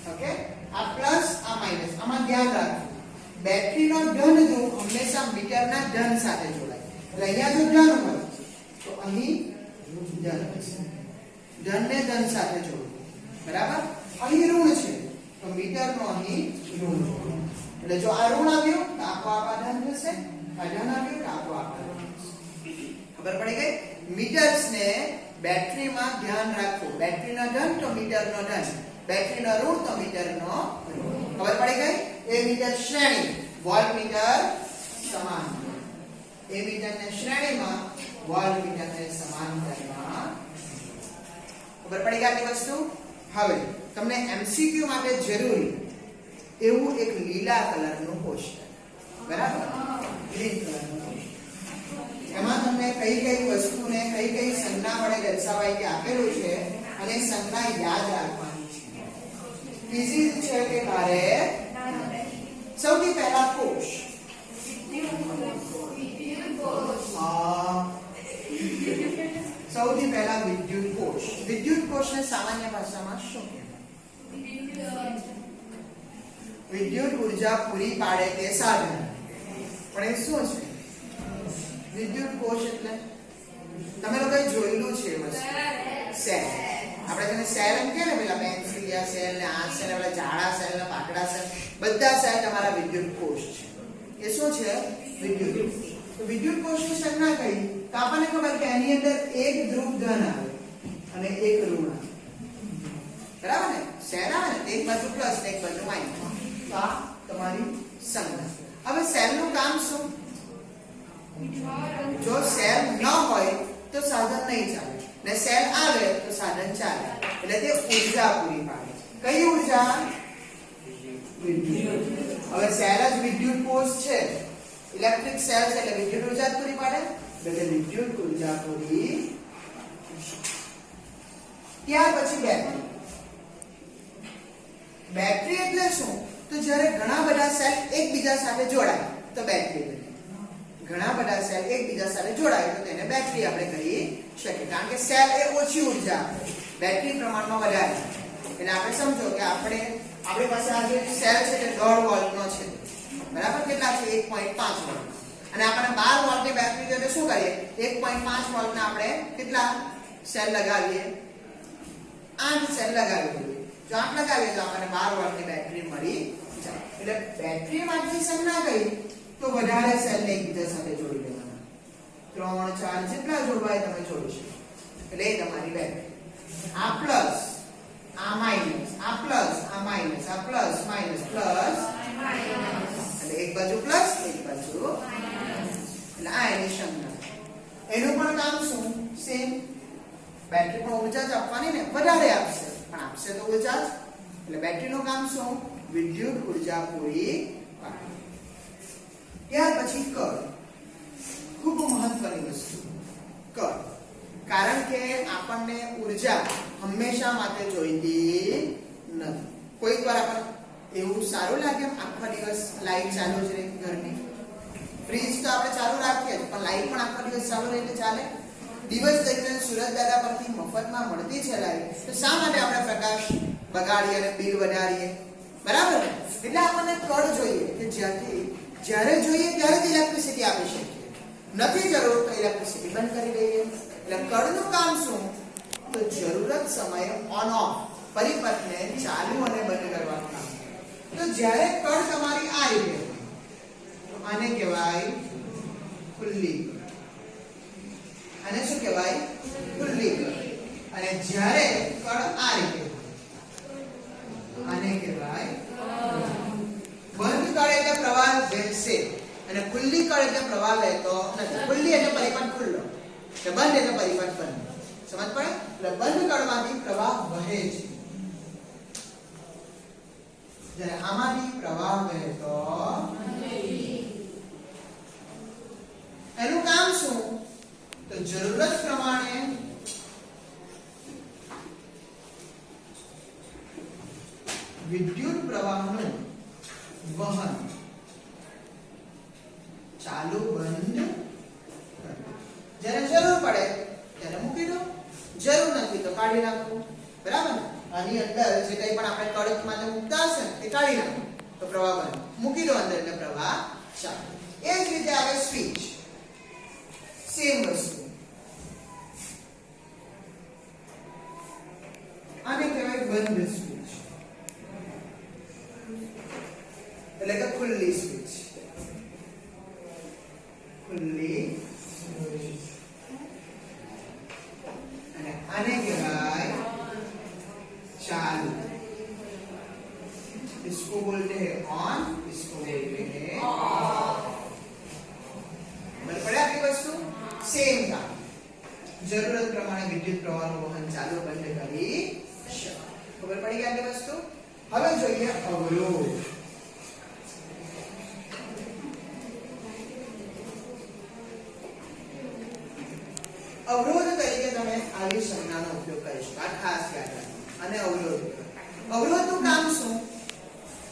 [SPEAKER 1] ઓકે આ પ્લસ આ માઈનસ આમાં ધ્યાન રાખજો બેટરીનો ધન ધ્રુવ હંમેશા મીટરના ધન સાથે જોડાય એટલે અહીંયા જો ધન હોય તો અહીં ધન હશે ધનને ધન સાથે જોડો બરાબર અહીં ઋણ છે તો મીટરનો અહીં ઋણ એટલે જો આ ઋણ આવ્યું તો આપોઆપ આ ધન થશે આ ધન આવ્યું તો આપોઆપ આ ધન થશે ખબર પડી ગઈ મીટર્સને બેટરીમાં ધ્યાન રાખવું બેટરીનો ધન તો મીટરનો ધન બેટરીનો ઋણ તો મીટરનો ઋણ ખબર પડી ગઈ એ મીટર શ્રેણી વોલ્ટમીટર સમાન એ મીટરને શ્રેણીમાં વોલ્ટમીટરને સમાંતરમાં ખબર પડી ગઈ આટલી વસ્તુ હવે તમને એમસીક્યુ માટે જરૂરી એવું એક લીલા કલરનું પોસ્ટર બરાબર ગ્રીન કલરનું એમાં તમને કઈ કઈ વસ્તુને કઈ કઈ સંજ્ઞા વડે દર્શાવાય તે આપેલું છે અને સંજ્ઞા યાદ રાખવાની છે ઈઝી છે કે ભારે સૌથી પહેલા કોષ સૌથી પહેલા વિદ્યુત કોષને સામાન્ય ભાષામાં શું કહેવાય વિદ્યુત ઉર્જા પૂરી પાડે તે સાધન પણ એ શું છે વિદ્યુત કોષ એટલે તમે લોકોએ જોયેલું છે વસ્તુ સેલ આપણે જેને સેલ એમ કહે ને પેલા પેન્સિલિયા સેલ ને આ સેલ પેલા જાડા સેલ ને પાતળા સેલ બધા સેલ તમારા વિદ્યુત કોષ છે એ શું છે વિદ્યુત તો વિદ્યુત કોષની સંજ્ઞા કઈ તો આપણને ખબર કે એની અંદર એક ધ્રુવ ધન આવે અને એક ઋણ આવે બરાબર ને સેલ આવે ને એક બાજુ પ્લસ ને એક બાજુ માઈનસ તો આ તમારી સંજ્ઞા હવે સેલનું કામ શું જો સેલ ન હોય તો સાધન નહીં ચાલે ને સેલ આવે તો સાધન ચાલે એટલે તે ઊર્જા પૂરી પાડે કઈ ઊર્જા વિદ્યુત હવે સેલ જ વિદ્યુત કોષ છે ઇલેક્ટ્રિક સેલ છે એટલે વિદ્યુત ઊર્જા પૂરી પાડે એટલે વિદ્યુત ઊર્જા પૂરી ત્યાર પછી બેટરી એટલે શું તો જ્યારે ઘણા બધા સેલ એકબીજા સાથે જોડાય તો બેટરી બને ઘણા બધા સેલ એકબીજા સાથે જોડાય તો તેને બેટરી આપણે કહી શકીએ કારણ કે સેલ એ ઓછી ઊર્જા આપે બેટરી પ્રમાણમાં વધારે એટલે આપણે સમજો કે આપણી પાસે આ જે સેલ છે તે 1.5 વોલ્ટનો છે બરાબર કેટલા છે 1.5 વોલ્ટ અને આપણે 12 વોલ્ટની બેટરી જોઈએ તો શું કરીએ 1.5 વોલ્ટના આપણે કેટલા સેલ લગાવીએ 8 સેલ લગાવીએ જો 8 લગાવીએ તો આપણને 12 વોલ્ટની બેટરી મળી જાય એટલે બેટરી માટેની સંજ્ઞા કઈ તો વધારે સેલ ને એકબીજા સાથે જોડી દેવાના 3 4 જેટલા જોડવાય તમે જોડી શકો એટલે એ તમારી બેટરી આ પ્લસ આ માઈનસ આ પ્લસ આ માઈનસ આ પ્લસ માઈનસ પ્લસ એટલે એક બાજુ પ્લસ એક બાજુ એટલે આ એની સંજ્ઞા એનું પણ કામ શું સેમ બેટરી પણ ઊર્જા જ આપવાની ને વધારે આપશે પણ આપશે તો ઊર્જા જ એટલે બેટરીનું કામ શું વિદ્યુત ઊર્જા પૂરી પાડે ત્યાર પછી કળ ખૂબ મહત્વની વસ્તુ કળ કારણ કે આપણને ઊર્જા હંમેશા માટે જોઈતી નથી કોઈક વાર આપણને એવું સારું લાગે આખો દિવસ લાઈટ ચાલુ જ રહે ઘરની ફ્રીજ તો આપણે ચાલુ રાખીએ પણ લાઈટ પણ આખો દિવસ ચાલુ રહે ચાલે દિવસ દરમિયાન સૂરજ દાદા પરથી મફતમાં મળતી છે લાઈટ તો શા માટે આપણે પ્રકાશ બગાડીએ અને બિલ વધારીએ બરાબર એટલે આપણને કળ જોઈએ કે જ્યારે જોઈએ ત્યારે જ ઇલેક્ટ્રિસિટી આપી શકીએ નથી જરૂર તો ઇલેક્ટ્રિસિટી બંધ કરી દઈએ એટલે કળનું કામ શું તો જરૂરત સમયે ઓન ઓફ પરિપથને ચાલુ અને બંધ કરવાનું કામ તો જ્યારે કળ તમારી આ રીતે તો આને કહેવાય ખુલ્લી આને શું કહેવાય ખુલ્લી કળ અને જ્યારે કળ આ રીતે આને કહેવાય બંધ કળ એટલે પ્રવાહ વહેશે અને ખુલ્લી કળ એટલે પ્રવાહ વહેતો નથી ખુલ્લી એટલે પરિપથ ખુલ્લો એટલે બંધ એટલે પરિપથ બંધ સમજ પડે એટલે બંધ કળમાંથી પ્રવાહ વહે છે જ્યારે આમાંથી પ્રવાહ વહેતો એનું કામ શું તો જરૂરત પ્રમાણે વિદ્યુત પ્રવાહનું વહન ચાલુ બંધ જ્યારે જરૂર પડે ત્યારે મૂકી દો જરૂર નથી તો કાઢી નાખો બરાબર ને આની અંદર જે કંઈ પણ આપણે કડકમાં મૂકતા હશે ને તે કાઢી નાખો તો પ્રવાહ બને. મૂકી દો અંદર એટલે પ્રવાહ ચાલુ. એ જ રીતે આવે સ્વિચ. સેમ વસ્તુ. આને કહેવાય બંધ સ્વિચ એટલે કે ખુલ્લી સ્વિચ. ખુલ્લી સ્વિચ. અને આને કહેવાય चालू. इसको बोलते हैं ऑन, इसको बोलते हैं ऑफ. बराबर आपकी वस्तु सेम था. जरूरत प्रमाणे विद्युत प्रवाहનું વહન ચાલુ બંધ કરી શકાય. ખબર પડી ગઈ આપણી વસ્તુ. હવે જોઈએ અવરોધ. અવરોધ તરીકે તમે આવી સંજ્ઞાનો ઉપયોગ કરી શકો. આ ખાસ યાદ રાખો. અને અવરોધ. અવરોધનું કામ શું?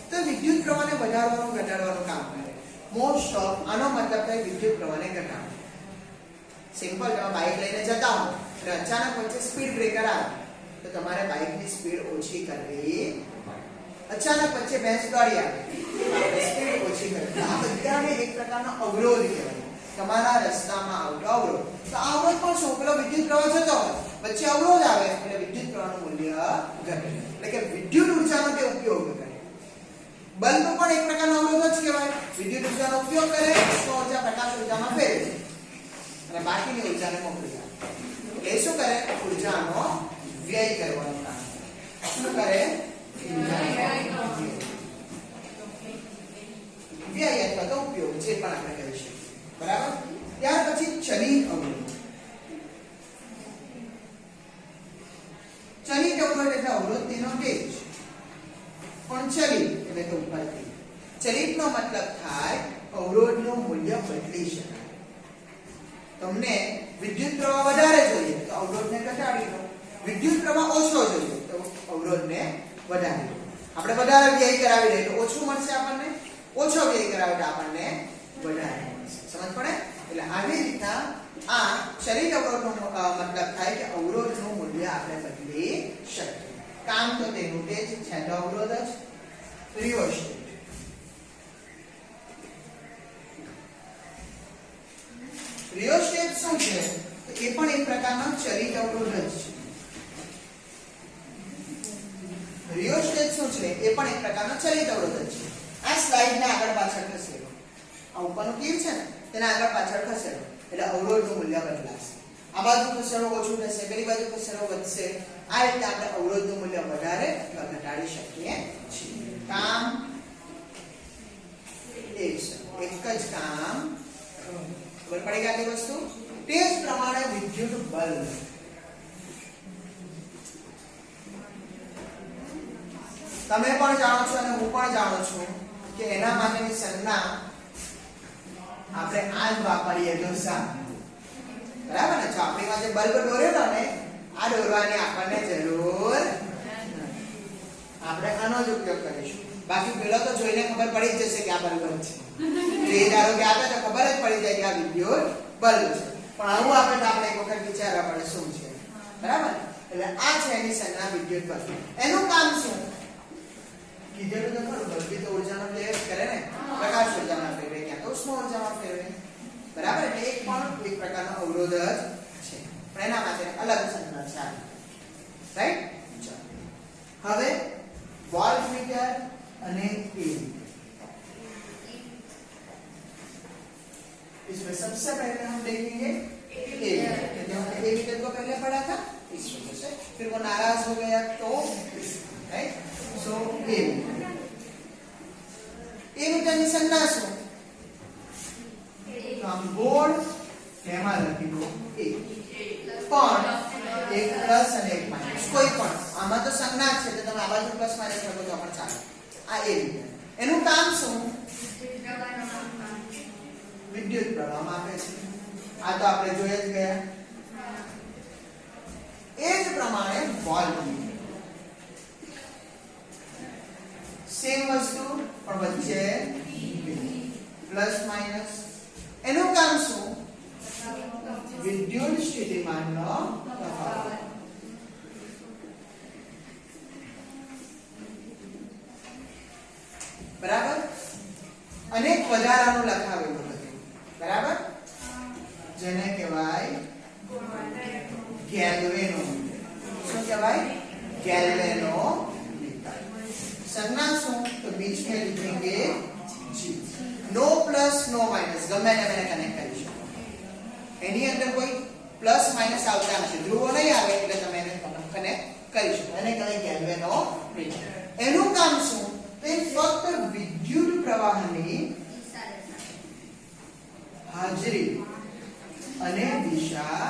[SPEAKER 1] તો વિદ્યુત પ્રવાહને વધારવાનું ઘટાડવાનું કામ કરે. મોસ્ટ ઓફ આનો મતલબ થાય વિદ્યુત પ્રવાહને ઘટાડો. સિમ્પલ. તમે બાઇક લઈને જતા હો અને અચાનક વચ્ચે સ્પીડ બ્રેકર આવે તો તમારે બાઇકની સ્પીડ ઓછી કરવી. અચાનક વચ્ચે ભેંસ દોડી આવે તો સ્પીડ ઓછી કરવી. આ બધાને એક પ્રકારનો અવરોધ કહેવાય. તમારા રસ્તામાં આવતો અવરોધ. તો આ અવરોધ પણ શું? પેલો વિદ્યુત પ્રવાહ જતો હોય વચ્ચે અવરોધ આવે એટલે વિદ્યુત પ્રવાહનું મૂલ્ય ઘટે. એટલે કે વિદ્યુત ઉર્જાનો તે ઉપયોગ કરે. બલ્બ પણ એક પ્રકારનો અવરોધ જ કહેવાય. વિદ્યુત ઉર્જાનો ઉપયોગ કરે તો ઉર્જા પ્રકાશ ઉર્જામાં ફેરવે અને બાકીની ઉર્જાને મોકલી આપે. એટલે શું કરે? ઉર્જાનો વ્યય કરવાનું કામ. શું કરે? વ્યય અથવા તો ઉપયોગ જે પણ આપણે કહી શકીએ. બરાબર. ત્યાર પછી ચલિત અવરોધ. ચલિત અવરોધ એટલે અવરોધ તેનો તે જ પણ ચલિત એટલે કે ઉપરથી. ચલિતનો મતલબ થાય અવરોધનું મૂલ્ય બદલી શકાય. તમને વિદ્યુત પ્રવાહ વધારે જોઈએ તો અવરોધને ઘટાડી દો. વિદ્યુત પ્રવાહ ઓછો જોઈએ તો અવરોધને વધારી દો. આપણે વધારે વ્યય કરાવી દઈએ તો ઓછું મળશે આપણને. ઓછો વ્યય કરાવે તો આપણને વધારે મળશે. સમજ પડે? એટલે આવી રીતના આ ચલિત અવરોધનો મતલબ થાય કે અવરોધનું મૂલ્ય આપણે બદલી શકીએ. કામ તો તેનું તે જ છે. તો અવરોધ જ રિયોસ્ટેટ. રિયોસ્ટેટ શું છે? તો એ પણ એક પ્રકારનો ચલિત અવરોધ જ છે. રિયોસ્ટેટ શું છે? એ પણ એક પ્રકારનો ચલિત અવરોધ જ છે. આ સ્લાઇડને આગળ પાછળ ખસેડો. આ ઉપરનું તીર છે ને તેને આગળ પાછળ ખસેડો એટલે અવરોધનું મૂલ્ય બદલાશે. આ બાજુ ખસેડો ઓછું થશે, પેલી બાજુ ખસેડો વધશે. આ રીતે આપણે અવરોધનું મૂલ્ય વધારે અથવા ઘટાડી શકીએ છીએ. કામ એ છે. એક જ કામ. ખબર પડી ગઈ આ વસ્તુ? તે જ પ્રમાણે વિદ્યુત બલ્બ. તમે પણ જાણો છો અને હું પણ જાણું છું કે એના માટેની સંજ્ઞા આપણે આ જ વાપરીએ તો સારું. બરાબર ને? જો આપણી પાસે બલ્બ દોરેલો ને આ દોરવાની આપણને જરૂર નથી. આપણે આનો જ ઉપયોગ કરીશું. બાકી પેલો તો જોઈને ખબર પડી જ જશે કે આ બલ્બ છે. જે ધારો કે આપણે તો ખબર જ પડી જાય કે આ વિદ્યુત બલ્બ છે. પણ આવું આપણે તો આપણે એક વખત વિચારવા પડે શું છે. બરાબર? એટલે આ છે એની સંજ્ઞા વિદ્યુત બલ્બ. એનું કામ શું? કીધેલું તો ખરું. બલ્બ તો ઉર્જાનો વ્યય કરે ને. પ્રકાશ ઉર્જામાં ફેરવે ક્યાં તો ઉષ્મા ઉર્જામાં ફેરવે. બરાબર? એટલે એક પણ એક પ્રકારનો અવરોધ જ છે. પણ એના માટે અલગ સંજ્ઞા છે. રાઈટ? હવે વોલ્ટમીટર અને एमीटर. इसमें सबसे पहले हम देखेंगे एमीटर को पहले पढ़ा था इस वजह से, फिर वो नाराज हो गया तो राइट. सो एमीटर ની સંજ્ઞા શું? તો આમ બોર્ડ એમાં લખી દો એ પણ એક પ્લસ અને એક માઈનસ કોઈ પણ. આમાં તો સંજ્ઞા છે તો તમે આ બાજુ પ્લસ માઈનસ લખો તો પણ ચાલે. આ એમીટર. એનું કામ શું? વિદ્યુત પ્રવાહ માપે છે. આ તો આપણે જોઈ જ ગયા. એ જ પ્રમાણે વોલ્ટમીટર સેમ વસ્તુ પણ વચ્ચે પ્લસ માઈનસ. એનું કામ શું? વિદ્યુત સ્થિતિમાનનો તફાવત. બરાબર અને એક વધારાનું લખાવેલું હતું બરાબર જેને કહેવાય ગેલ્વેનોમીટર શું કહેવાય ગેલ્વેનोमीटर संज्ञा શું તો बीच में लिखेंगे जी नो प्लस नो माइनस ગમે એને કનેક્ટ કરી શકો એની અંદર કોઈ પ્લસ માઈનસ આવતા નથી ધ્રુવો નહીં આવે એટલે તમે એને કનેક્ટ કરી શકો એને કહેવાય ગેલ્વેનોમીટર એનું કામ શું તે ફક્ત વિદ્યુત પ્રવાહની હાજરી અને દિશા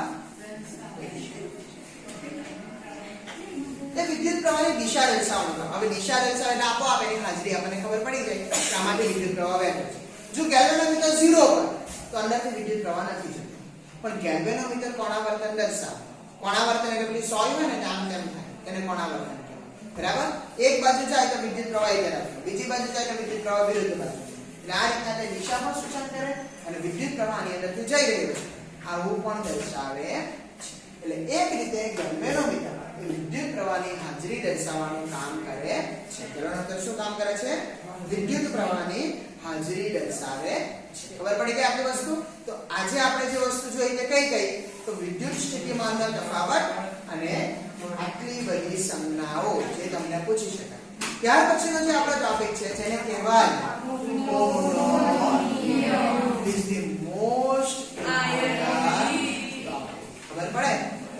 [SPEAKER 1] તે વિદ્યુત પ્રવાહની દિશા દર્શાવવાનું કામ હવે દિશા દર્શાવે એટલે આપોઆપ એની હાજરી આપણને ખબર પડી જાય કે આમાંથી વિદ્યુત પ્રવાહ વહે છે જો ગેલ્વેનોમીટર 0 પર તો અંદરથી વિદ્યુત પ્રવાહ નથી જતો પણ ગેલ્વેનોમીટર કોણાવર્તન દર્શાવે કોણાવર્તન એટલે પેલી સોય હોય ને આમ તેમ થાય તેને કોણાવર્તન કહેવાય બરાબર એક બાજુ જાય તો વિદ્યુત પ્રવાહ એ તરફ બીજી બાજુ જાય તો વિદ્યુત પ્રવાહ વિરુદ્ધ બાજુ એટલે આ રીતના તે દિશામાં સૂચન કરે અને વિદ્યુત પ્રવાહની અંદરથી જઈ રહ્યો છે આવું પણ દર્શાવે છે એટલે એક રીતે ગેલ્વેનોમીટર એ વિદ્યુત પ્રવાહની હાજરી દર્શાવવાનું કામ કરે છે ગેલ્વેનોમીટર શું કામ કરે છે વિદ્યુત પ્રવાહની હાજરી દર્શાવે છે ખબર પડી ગઈ આપણી વસ્તુ તો આજે આપણે જે વસ્તુ જોઈ તે કઈ તો વિદ્યુત સ્થિતિમાનનો તફાવત અને આટલી બધી સંજ્ઞાઓ જે તમને પૂછી શકાય ત્યાર પછીનો જે આપણો ટોપિક છે જેને કહેવાય is the most ખબર પડે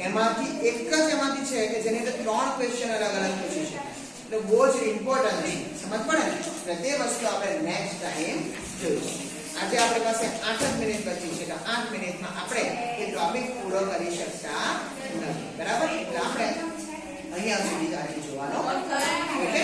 [SPEAKER 1] એમાંથી એક જ એમાંથી છે કે જેની અંદર 3 ક્વેશ્ચન અલગ અલગ પૂછી શકાય એટલે બહુ જ ઇમ્પોર્ટન્ટ છે સમજ પડે એટલે તે વસ્તુ આપણે નેક્સ્ટ ટાઈમ જોઈશું આજે આપણી પાસે 8 જ મિનિટ બચી છે તો 8 મિનિટમાં આપણે એ ટોપિક પૂરો કરી શકતા નથી બરાબર એટલે આપણે અહીંયા સુધી આજે જોવાનો ઓકે